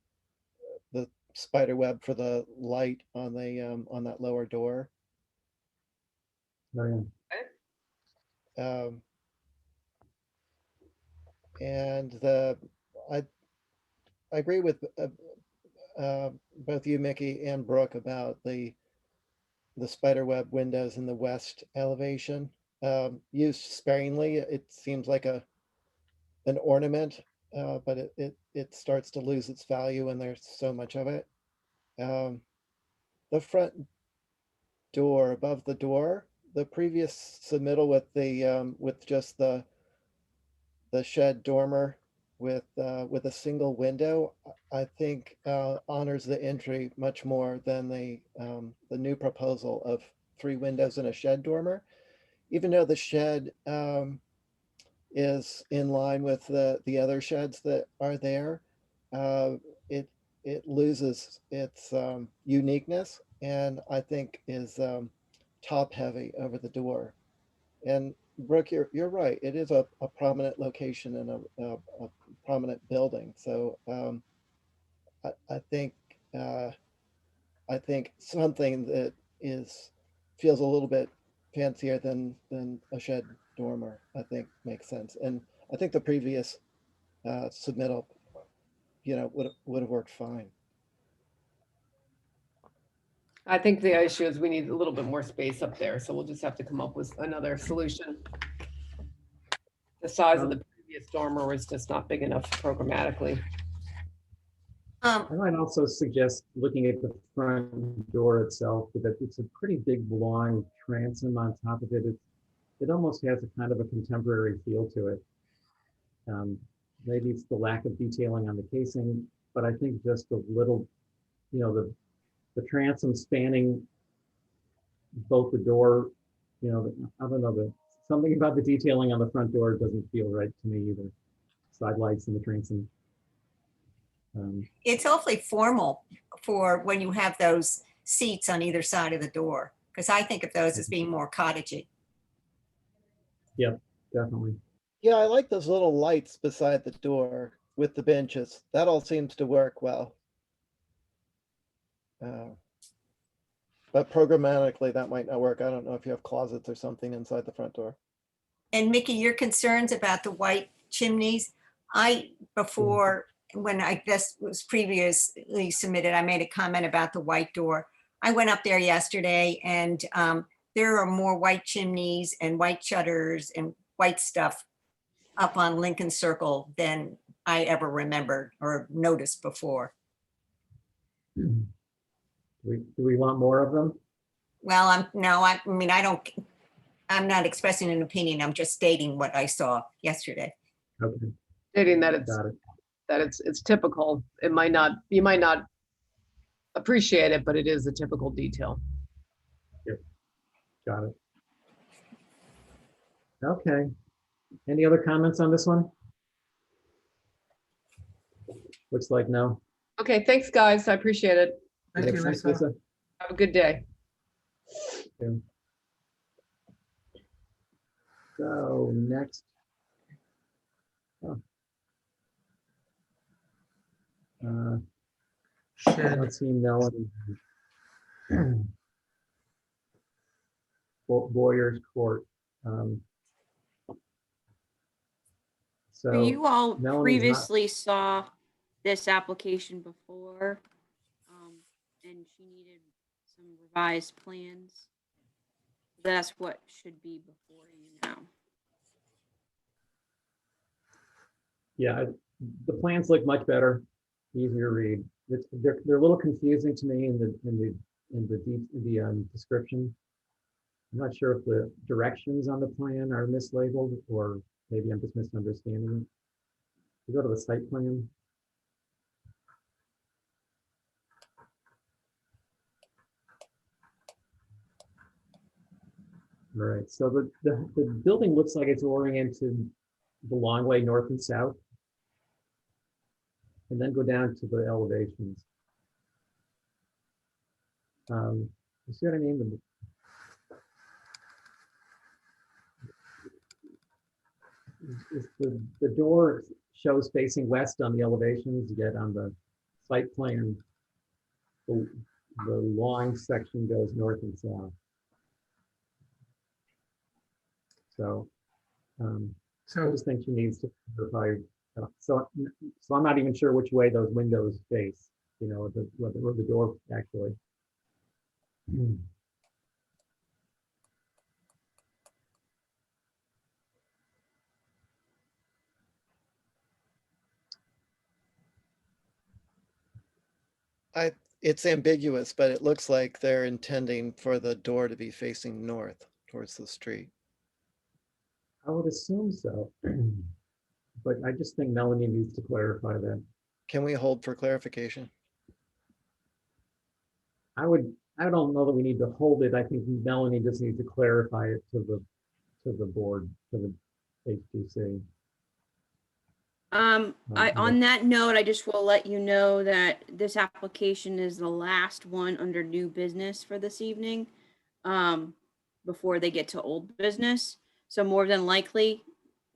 spider web for the light on the on that lower door. Oh, yeah. And I agree with both you, Mickey, and Brooke about the spider web windows in the west elevation. Used sparingly, it seems like an ornament, but it starts to lose its value when there's so much of it. The front door, above the door, the previous submittal with just the shed dormer with a single window, I think honors the entry much more than the new proposal of 3 windows and a shed dormer. Even though the shed is in line with the other sheds that are there, it loses its uniqueness, and I think is top heavy over the door. And Brooke, you're right. It is a prominent location in a prominent building. So I think something that feels a little bit fancier than a shed dormer, I think makes sense. And I think the previous submittal, would have worked fine. I think the issue is we need a little bit more space up there, so we'll just have to come up with another solution. The size of the previous dormer was just not big enough programmatically. I might also suggest looking at the front door itself, because it's a pretty big long transom on top of it. It almost has a kind of a contemporary feel to it. Maybe it's the lack of detailing on the casing, but I think just a little, the transom spanning both the door, I don't know, something about the detailing on the front door doesn't feel right to me either. Side lights and the transom. It's awfully formal for when you have those seats on either side of the door, because I think of those as being more cottagey. Yep, definitely. Yeah, I like those little lights beside the door with the benches. That all seems to work well. But programmatically, that might not work. I don't know if you have closets or something inside the front door. And Mickey, your concerns about the white chimneys, before, when I guess was previously submitted, I made a comment about the white door. I went up there yesterday and there are more white chimneys and white shutters and white stuff up on Lincoln Circle than I ever remembered or noticed before. Do we want more of them? Well, I mean, I'm not expressing an opinion. I'm just stating what I saw yesterday. Okay, Stating that got it. it's typical. You might not appreciate it, but it is a typical detail. Got it. Okay. Any other comments on this one? Looks like no. Okay, thanks, guys. I appreciate it. Thank you, Thanks, Lisa. Have a good day. Yeah. So next. Oh. I Shed. don't see Melanie. Boyer's Court. So You all Melanie's not- previously saw this application before, and she needed some revised plans. That's what should be before you now. Yeah, the plans look much better, easier to read. They're a little confusing to me in the description. I'm not sure if the directions on the plan are mislabeled or maybe I'm just misunderstanding it. We go to the site plan. All right, so the building looks like it's oriented the long way north and south. And then go down to the elevations. You see what I mean? The door shows facing west on the elevations, yet on the site plan, the long section goes north and south. So I just think she needs to clarify. So I'm not even sure which way those windows face, you know, or the door actually. It's ambiguous, but it looks like they're intending for the door to be facing north towards the street. I would assume so. But I just think Melanie needs to clarify that. Can we hold for clarification? I don't know that we need to hold it. I think Melanie just needs to clarify it to the board, to the HTC. On that note, I just will let you know that this application is the last one under new business for this evening, before they get to old business. So more than likely,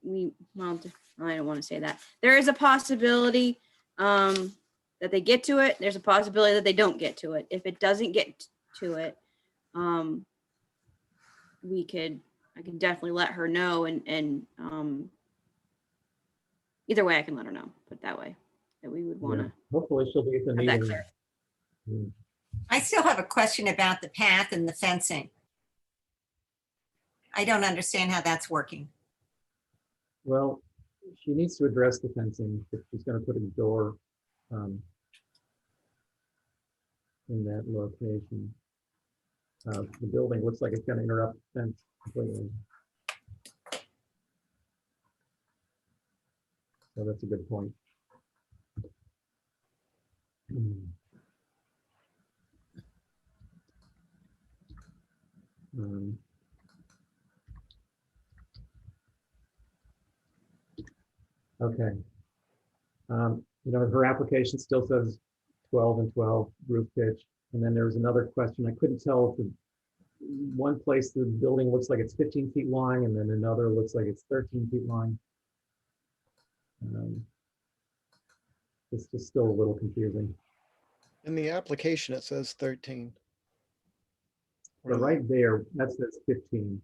well, I don't want to say that. There is a possibility that they get to it. There's a possibility that they don't get to it. If it doesn't get to it, I can definitely let her know, and either way, I can let her know, put it that way, that we would want to Hopefully she'll be at the have that meeting. clear. I still have a question about the path and the fencing. I don't understand how that's working. Well, she needs to address the fencing. If she's going to put a door in that location. The building looks like it's going to interrupt the fence completely. So that's a good point. Okay. You know, her application still says 12 and 12 roof pitch. And then there was another question. I couldn't tell if one place the building looks like it's 15 feet long and then another looks like it's 13 feet long. Um, It's just still a little confusing. In the application, it says 13. But right there, that says 15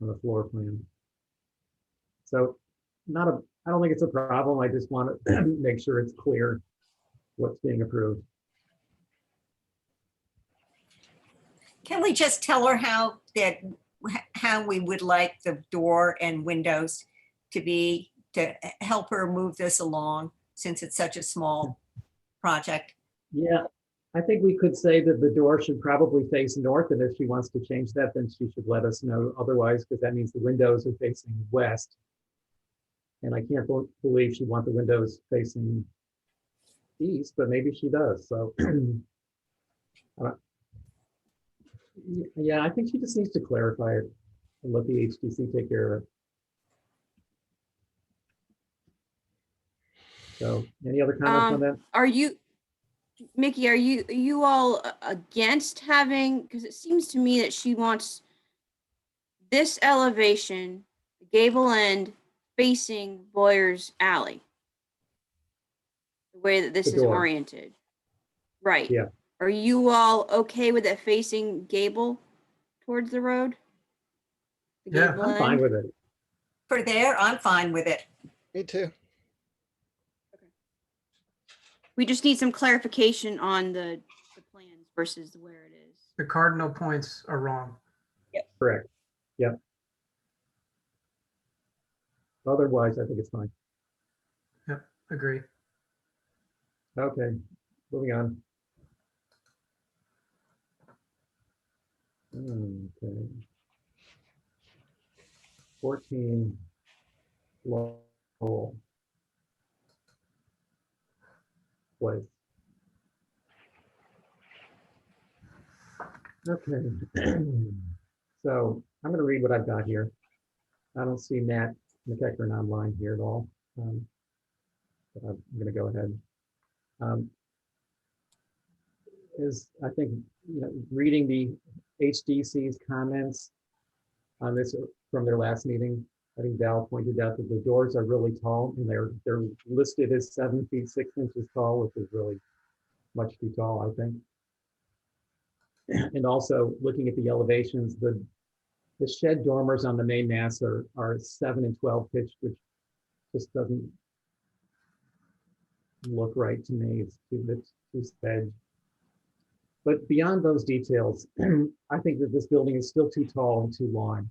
on the floor plan. So I don't think it's a problem. I just want to make sure it's clear what's being approved. Can we just tell her how we would like the door and windows to be, to help her move this along, since it's such a small project? Yeah, I think we could say that the door should probably face north, and if she wants to change that, then she should let us know otherwise, because that means the windows are facing west. And I can't believe she'd want the windows facing east, but maybe she does, so. Yeah, I think she just needs to clarify it and let the HTC take care of it. So, any other comments on that? Are you, Mickey, are you all against having, because it seems to me that she wants this elevation, the gable end, facing Boyer's Alley, the way that this The is door. oriented. Right. Yeah. Are you all okay with it facing gable towards the road? The Yeah, gable I'm fine end? with it. For there, I'm fine with it. Me too. We just need some clarification on the plans versus where it is. the cardinal points are wrong. Correct. Yep. Otherwise, I think it's fine. Agree. Okay, moving on. Okay. 14. Lowell Place. Okay. So I'm going to read what I've got here. I don't see Matt McEachern online here at all. But I'm going to go ahead. I think, reading the HDC's comments on this from their last meeting, I think Val pointed out that the doors are really tall, and they're listed as 7 feet 6 inches tall, which is really much too tall, I think. And also looking at the elevations, the shed dormers on the main mass are 7 and 12 pitch, which just doesn't look right to me. It's too sedge. But beyond those details, I think that this building is still too tall and too long.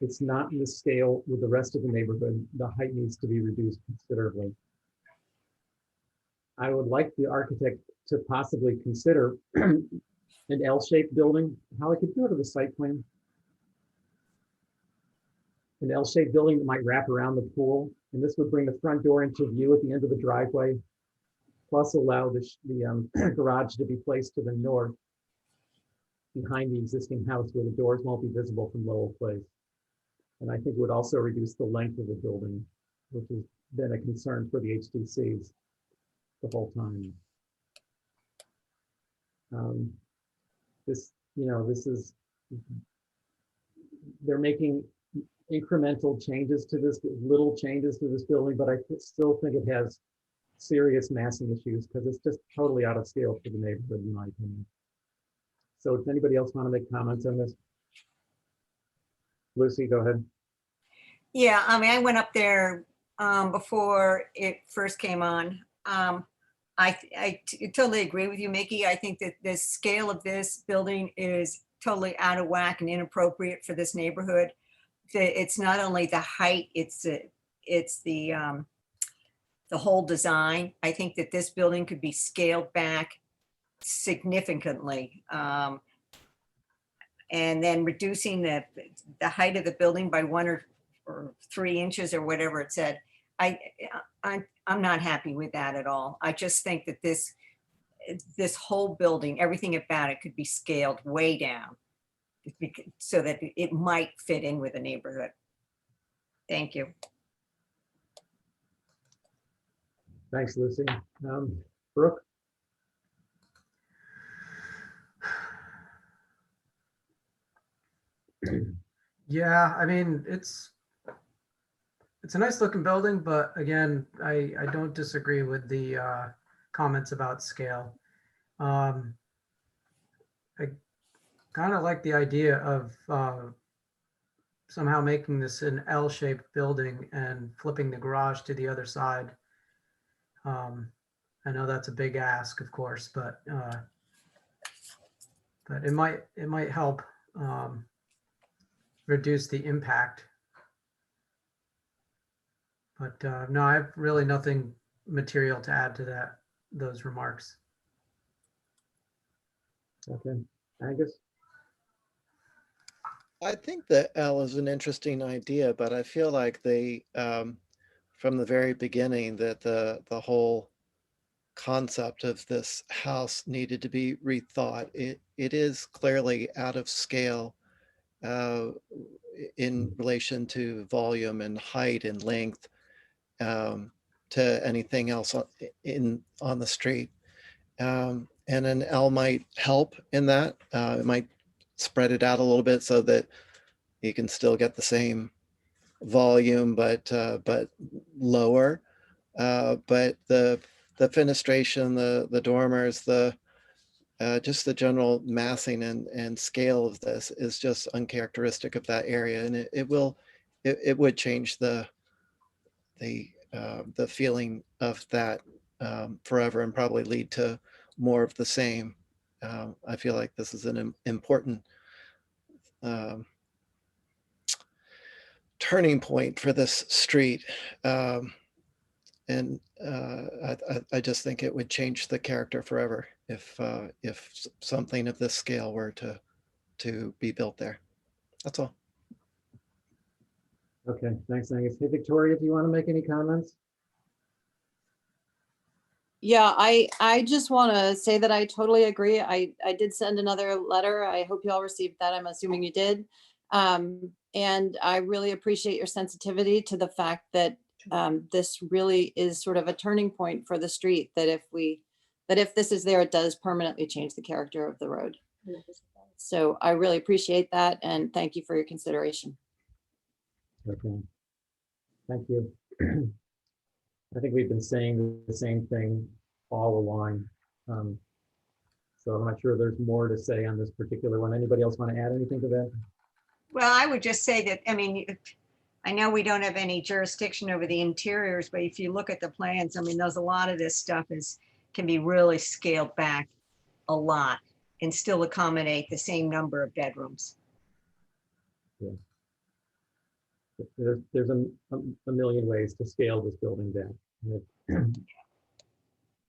It's not in the scale with the rest of the neighborhood. The height needs to be reduced considerably. I would like the architect to possibly consider an L-shaped building. How I could do it with a site plan. An L-shaped building that might wrap around the pool, and this would bring the front door into view at the end of the driveway, plus allow the garage to be placed to the north behind the existing house where the doors won't be visible from Lowell Place. And I think it would also reduce the length of the building, which has been a concern for the HTCs the whole time. They're making incremental changes to this, little changes to this building, but I still think it has serious massing issues because it's just totally out of scale for the neighborhood, in my opinion. So does anybody else want to make comments on this? Lucy, go ahead. Yeah, I mean, I went up there before it first came on. I totally agree with you, Mickey. I think that the scale of this building is totally out of whack and inappropriate for this neighborhood. It's not only the height, it's the whole design. I think that this building could be scaled back significantly. And then reducing the height of the building by 1 or 3 inches or whatever it said. I'm not happy with that at all. I just think that this whole building, everything about it could be scaled way down so that it might fit in with the neighborhood. Thank you. Thanks, Lucy. Brooke? Yeah, I mean, it's a nice looking building, but again, I don't disagree with the comments about scale. I kind of like the idea of somehow making this an L-shaped building and flipping the garage to the other side. I know that's a big ask, of course, but it might help reduce the impact. But no, I have really nothing material to add to those remarks. Okay, Angus? I think that L is an interesting idea, but I feel like they, from the very beginning, that the whole concept of this house needed to be rethought. It is clearly out of scale in relation to volume and height and length to anything else on the street. And an L might help in that. It might spread it out a little bit so that you can still get the same volume, but lower. But the fenestration, the dormers, just the general massing and scale of this is just uncharacteristic of that area, and it would change the feeling of that forever and probably lead to more of the same. I feel like this is an important turning point for this street. And I just think it would change the character forever if something of this scale were to be built there. That's all. Okay, thanks, Angus. Hey, Victoria, do you want to make any comments? Yeah, I just want to say that I totally agree. I did send another letter. I hope you all received that. I'm assuming you did. And I really appreciate your sensitivity to the fact that this really is sort of a turning point for the street, that if this is there, it does permanently change the character of the road. So I really appreciate that, and thank you for your consideration. Okay, thank you. I think we've been saying the same thing all along. So I'm not sure there's more to say on this particular one. Anybody else want to add anything to that? Well, I would just say that, I mean, I know we don't have any jurisdiction over the interiors, but if you look at the plans, I mean, there's a lot of this stuff can be really scaled back a lot and still accommodate the same number of bedrooms. Yeah. There's a million ways to scale this building down.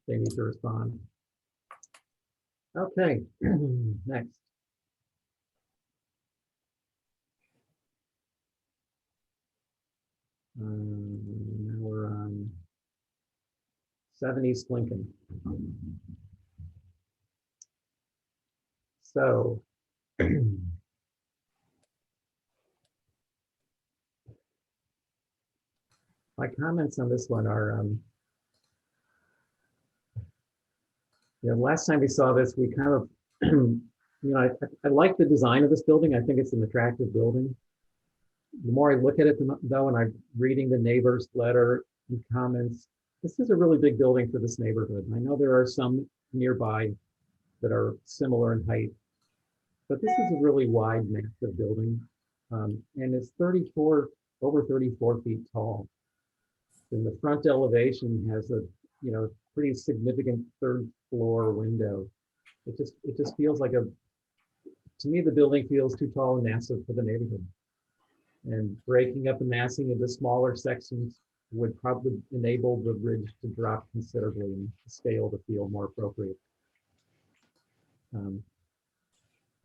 They need to respond. Okay, next. Now we're on 7 East Lincoln. So my comments on this one are, last time we saw this, we kind of, I like the design of this building. I think it's an attractive building. The more I look at it, though, and I'm reading the neighbor's letter and comments, this is a really big building for this neighborhood. I know there are some nearby that are similar in height, but this is a really wide, massive building, and it's over 34 feet tall. And the front elevation has a, pretty significant third floor window. It just feels like to me, the building feels too tall and massive for the neighborhood. And breaking up the massing into smaller sections would probably enable the ridge to drop considerably and the scale to feel more appropriate.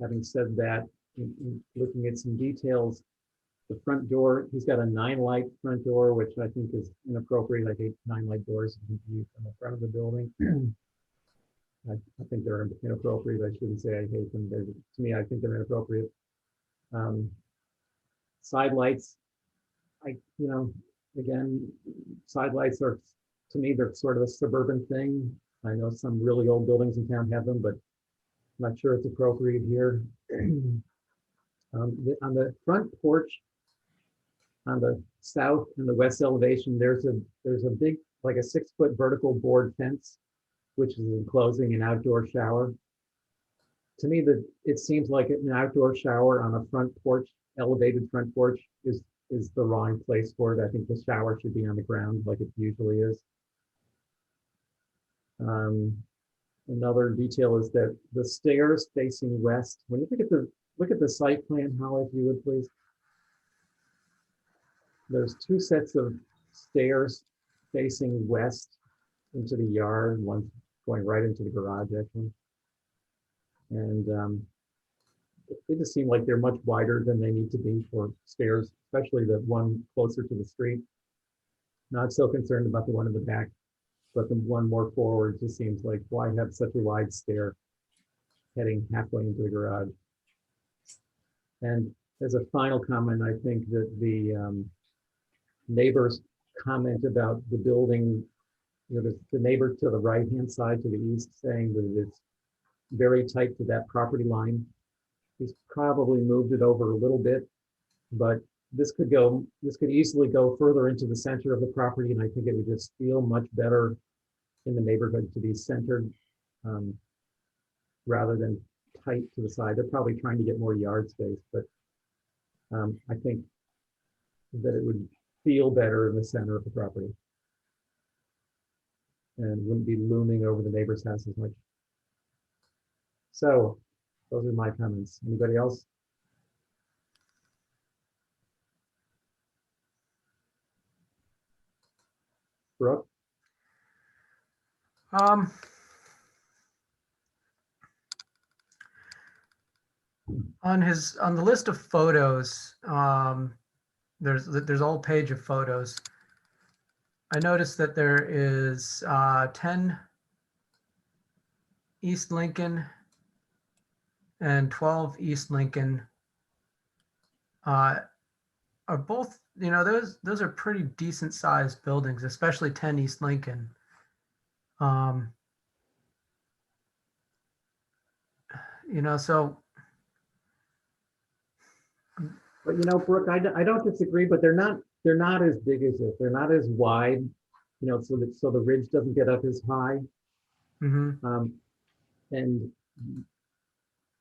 Having said that, in looking at some details, the front door, he's got a 9-light front door, which I think is inappropriate. I hate 9-light doors from the front of the building. I think they're inappropriate. I shouldn't say I hate them. To me, I think they're inappropriate. Side lights, again, side lights are, to me, they're sort of a suburban thing. I know some really old buildings in town have them, but I'm not sure it's appropriate here. On the front porch, On the south and the west elevation, there's a big, like a 6-foot vertical board fence, which is enclosing an outdoor shower. To me, that it seems like an outdoor shower on a front porch, elevated front porch, is the wrong place for it. I think the shower should be on the ground like it usually is. Another detail is that the stairs facing west, when you look at the site plan, Holly, if you would please. There's 2 sets of stairs facing west into the yard, one going right into the garage actually. And they just seem like they're much wider than they need to be for stairs, especially the one closer to the street. Not so concerned about the one in the back, but the one more forward just seems like, why have such a wide stair heading halfway into the garage? And as a final comment, I think that the neighbor's comment about the building, the neighbor to the right-hand side to the east saying that it's very tight to that property line. He's probably moved it over a little bit, but this could easily go further into the center of the property, and I think it would just feel much better in the neighborhood to be centered rather than tight to the side. They're probably trying to get more yard space, but I think that it would feel better in the center of the property and wouldn't be looming over the neighbor's house as much. So those are my comments. Anybody else? Brooke? On the list of photos, there's a whole page of photos. I noticed that there is 10 East Lincoln and 12 East Lincoln. Are both, those are pretty decent sized buildings, especially 10 East Lincoln. So. But Brooke, I don't disagree, but they're not as big as it. They're not as wide, so the ridge doesn't get up as high. Mm-hmm. And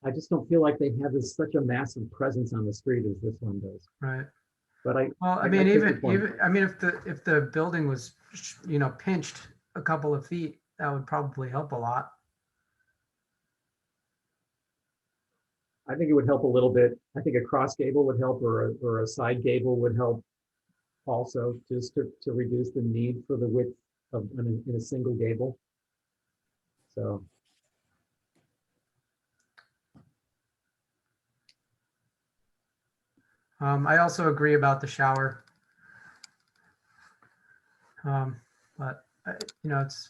I just don't feel like they have such a massive presence on the street as this one does. Right. But if the building was, pinched a couple of feet, that would probably help a lot. I think it would help a little bit. I think a cross gable would help, or a side gable would help also, just to reduce the need for the width of in a single gable. So. I also agree about the shower. But it's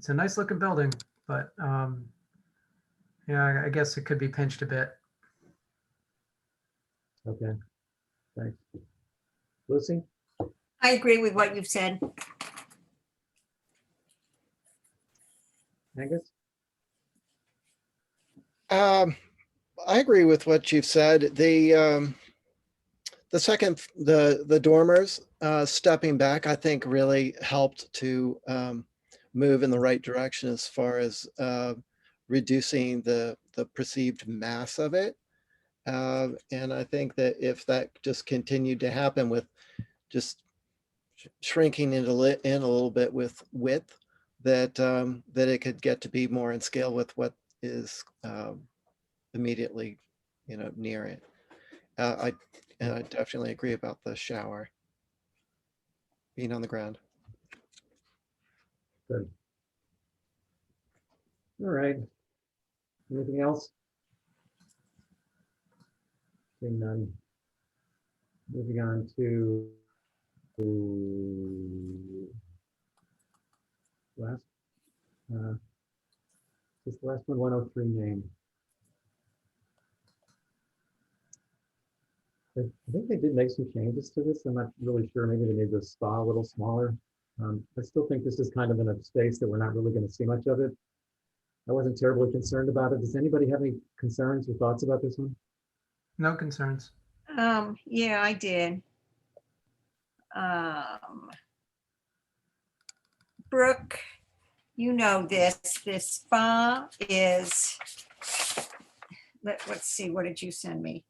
a nice looking building, but yeah, I guess it could be pinched a bit. Okay, thanks. Lucy? I agree with what you've said. Angus? I agree with what you've said. The dormers stepping back, I think really helped to move in the right direction as far as reducing the perceived mass of it. And I think that if that just continued to happen with just shrinking in a little bit with width, that it could get to be more in scale with what is immediately, near it. I definitely agree about the shower being on the ground. Good. All right. Anything else? Seeing none. Moving on to this last one, 103 name. I think they did make some changes to this. I'm not really sure. Maybe they made the spa a little smaller. I still think this is kind of in a space that we're not really going to see much of it. I wasn't terribly concerned about it. Does anybody have any concerns or thoughts about this one? No concerns. Yeah, I did. Brooke, you know this spa is, let's see, what did you send me?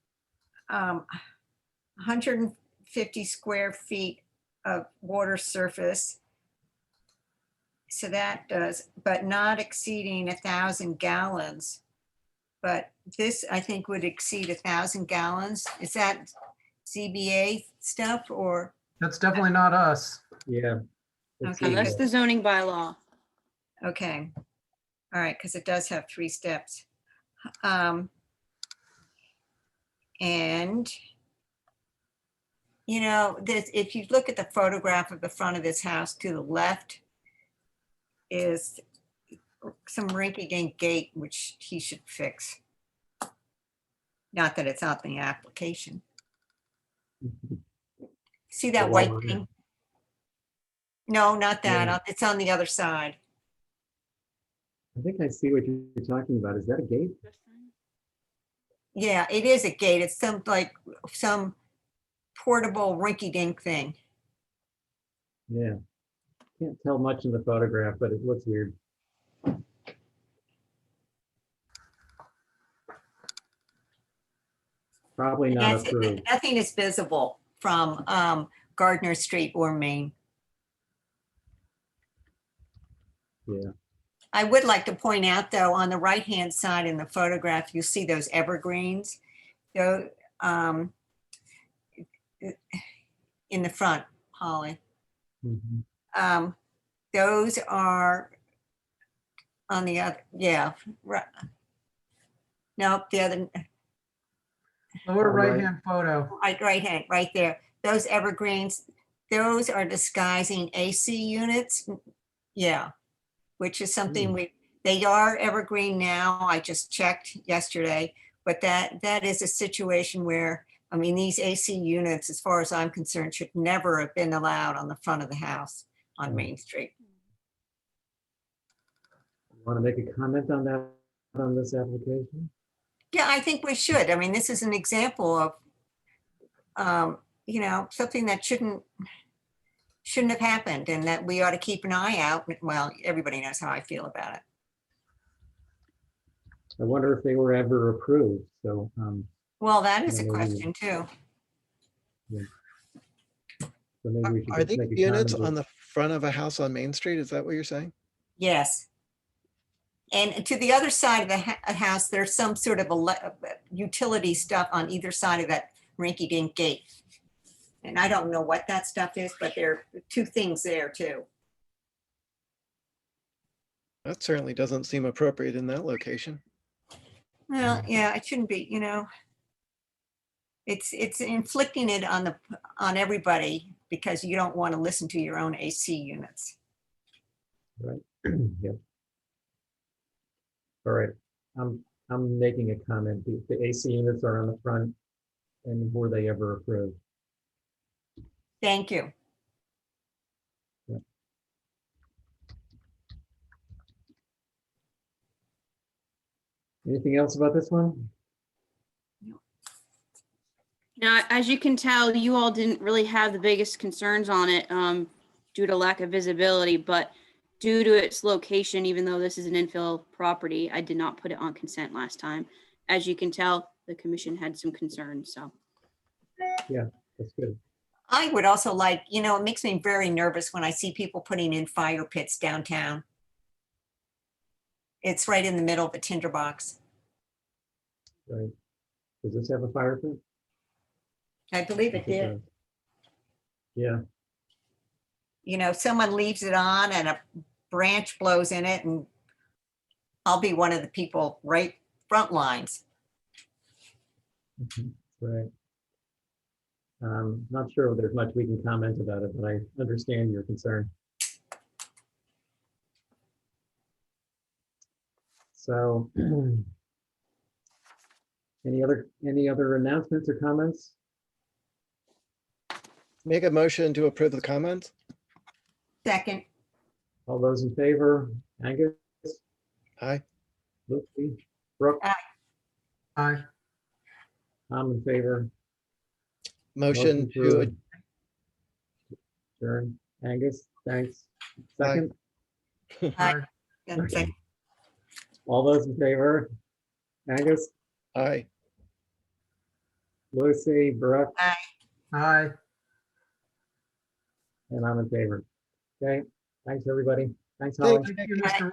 150 square feet of water surface. So that does, but not exceeding 1,000 gallons. But this, I think, would exceed 1,000 gallons. Is that ZBA stuff or? That's definitely not us. Yeah. Let's Okay, see. That's the zoning bylaw. Okay. All right, because it does have 3 steps. And, you know, this, if you look at the photograph of the front of this house to the left is some rinky-dink gate, which he should fix. Not that it's on the application. See that The white wall, yeah. thing? No, not that. Yeah. It's on the other side. I think I see what you're talking about. Is that a gate? Yeah, it is a gate. It's some portable rinky-dink thing. Yeah. Can't tell much in the photograph, but it looks weird. Probably And not that's it. approved. Nothing is visible from Gardner Street or Main. Yeah. I would like to point out, though, on the right-hand side in the photograph, you see those evergreens. Though, in the front, Holly. Mhm. Those are on the other, yeah, right. Nope, the other, Lower All right. right-hand photo. right hand, right there. Those evergreens, those are disguising AC units. Yeah, which is something they are evergreen now. I just checked yesterday, but that is a situation where, I mean, these AC units, as far as I'm concerned, should never have been allowed on the front of the house on Main Street. Want to make a comment on that, on this application? Yeah, I think we should. I mean, this is an example of, you know, something that shouldn't have happened and that we ought to keep an eye out. Well, everybody knows how I feel about it. I wonder if they were ever approved, so. Well, that is a Yeah, maybe. question too. So maybe we should Are just these make a units comment. on the front of a house on Main Street? Is that what you're saying? Yes. And to the other side of the house, there's some sort of utility stuff on either side of that rinky-dink gate. And I don't know what that stuff is, but there are 2 things there too. That certainly doesn't seem appropriate in that location. Well, yeah, it shouldn't be, you know. It's inflicting it on everybody because you don't want to listen to your own AC units. Right. Yep. All right. I'm making a comment. The AC units are on the front, and were they ever approved? Thank you. Anything else about this one? Now, as you can tell, you all didn't really have the biggest concerns on it due to lack of visibility, but due to its location, even though this is an infill property, I did not put it on consent last time. As you can tell, the commission had some concerns, so. Yeah, that's good. I would also like, you know, it makes me very nervous when I see people putting in fire pits downtown. It's right in the middle of a tinderbox. Right. Does this have a fire pit? I believe it Yes, did. does. Yeah. You know, someone leaves it on and a branch blows in it and I'll be one of the people right front lines. Right. Not sure if there's much we can comment about it, but I understand your concern. So, any other announcements or comments? Make a motion to approve the comments. Second, All those in favor? Angus, Aye. Lucy, Brooke, Aye. I'm in favor. Motion to, Adjourn. Angus, thanks. Aye. Second, Aye. Yeah, second. all those in favor? Angus, Aye. Lucy, Brooke, Aye. and I'm in favor. Okay, thanks, everybody. Thanks, Thank Holly. Thank you, Mr. Rowland.